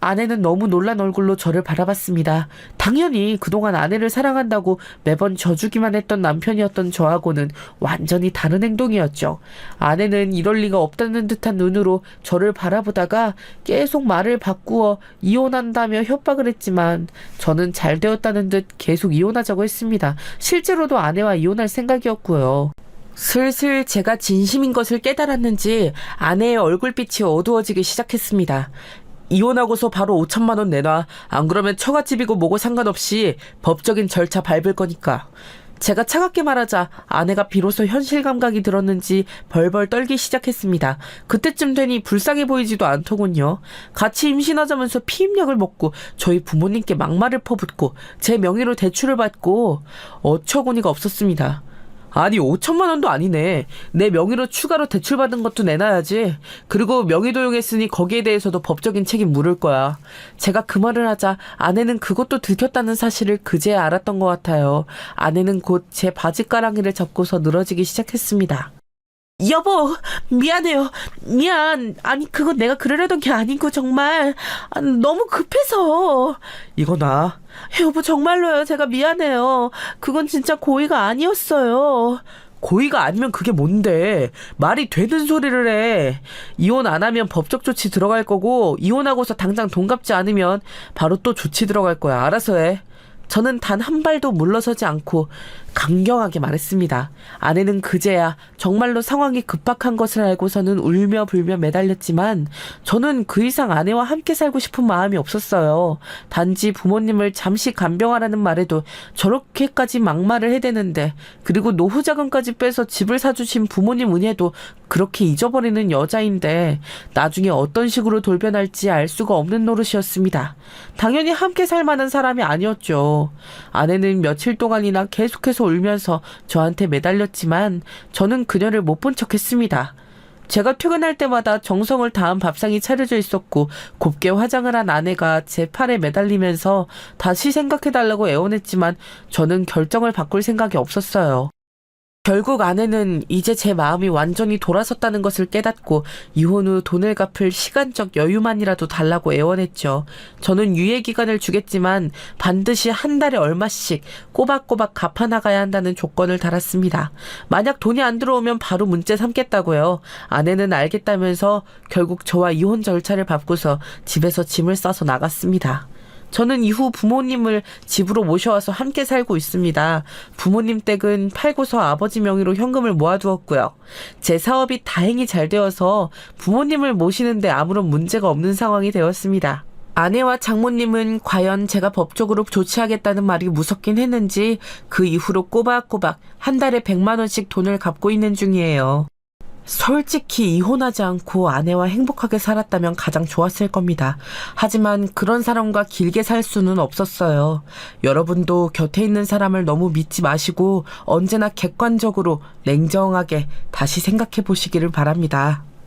아내는 너무 놀란 얼굴로 저를 바라봤습니다. 당연히 그동안 아내를 사랑한다고 매번 져주기만 했던 남편이었던 저하고는 완전히 다른 행동이었죠. 아내는 이럴 리가 없다는 듯한 눈으로 저를 바라보다가 계속 말을 바꾸어 이혼한다며 협박을 했지만 저는 잘 되었다는 듯 계속 이혼하자고 했습니다. 실제로도 아내와 이혼할 생각이었고요. 슬슬 제가 진심인 것을 깨달았는지 아내의 얼굴빛이 어두워지기 시작했습니다. 이혼하고서 바로 5천만 원 내놔. 안 그러면 처갓집이고 뭐고 상관없이 법적인 절차 밟을 거니까. 제가 차갑게 말하자 아내가 비로소 현실 감각이 들었는지 벌벌 떨기 시작했습니다. 그때쯤 되니 불쌍해 보이지도 않더군요. 같이 임신하자면서 피임약을 먹고 저희 부모님께 막말을 퍼붓고 제 명의로 대출을 받고 어처구니가 없었습니다. 아니 5천만 원도 아니네. 내 명의로 추가로 대출받은 것도 내놔야지. 그리고 명의 도용했으니 거기에 대해서도 법적인 책임 물을 거야. 제가 그 말을 하자 아내는 그것도 들켰다는 사실을 그제야 알았던 것 같아요. 아내는 곧 제 바지가랑이를 잡고서 늘어지기 시작했습니다. 여보, 미안해요. 미안. 아니, 그건 내가 그러려던 게 아니고, 정말. 너무 급해서. 이거 나. 여보, 정말로요. 제가 미안해요. 그건 진짜 고의가 아니었어요. 고의가 아니면 그게 뭔데? 말이 되는 소리를 해. 이혼 안 하면 법적 조치 들어갈 거고, 이혼하고서 당장 돈 갚지 않으면 바로 또 조치 들어갈 거야. 알아서 해. 저는 단 한 발도 물러서지 않고 강경하게 말했습니다. 아내는 그제야 정말로 상황이 급박한 것을 알고서는 울며 불며 매달렸지만 저는 그 이상 아내와 함께 살고 싶은 마음이 없었어요. 단지 부모님을 잠시 간병하라는 말에도 저렇게까지 막말을 해대는데, 그리고 노후 자금까지 빼서 집을 사주신 부모님 은혜도 그렇게 잊어버리는 여자인데 나중에 어떤 식으로 돌변할지 알 수가 없는 노릇이었습니다. 당연히 함께 살 만한 사람이 아니었죠. 아내는 며칠 동안이나 계속해서 울면서 저한테 매달렸지만 저는 그녀를 못 본 척했습니다. 제가 퇴근할 때마다 정성을 다한 밥상이 차려져 있었고 곱게 화장을 한 아내가 제 팔에 매달리면서 다시 생각해달라고 애원했지만 저는 결정을 바꿀 생각이 없었어요. 결국 아내는 이제 제 마음이 완전히 돌아섰다는 것을 깨닫고 이혼 후 돈을 갚을 시간적 여유만이라도 달라고 애원했죠. 저는 유예기간을 주겠지만 반드시 한 달에 얼마씩 꼬박꼬박 갚아나가야 한다는 조건을 달았습니다. 만약 돈이 안 들어오면 바로 문제 삼겠다고요. 아내는 알겠다면서 결국 저와 이혼 절차를 밟고서 집에서 짐을 싸서 나갔습니다. 저는 이후 부모님을 집으로 모셔와서 함께 살고 있습니다. 부모님 댁은 팔고서 아버지 명의로 현금을 모아두었고요. 제 사업이 다행히 잘 되어서 부모님을 모시는데 아무런 문제가 없는 상황이 되었습니다. 아내와 장모님은 과연 제가 법적으로 조치하겠다는 말이 무섭긴 했는지 그 이후로 꼬박꼬박 한 달에 100만 원씩 돈을 갚고 있는 중이에요. 솔직히 이혼하지 않고 아내와 행복하게 살았다면 가장 좋았을 겁니다. 하지만 그런 사람과 길게 살 수는 없었어요. 여러분도 곁에 있는 사람을 너무 믿지 마시고 언제나 객관적으로 냉정하게 다시 생각해 보시기를 바랍니다.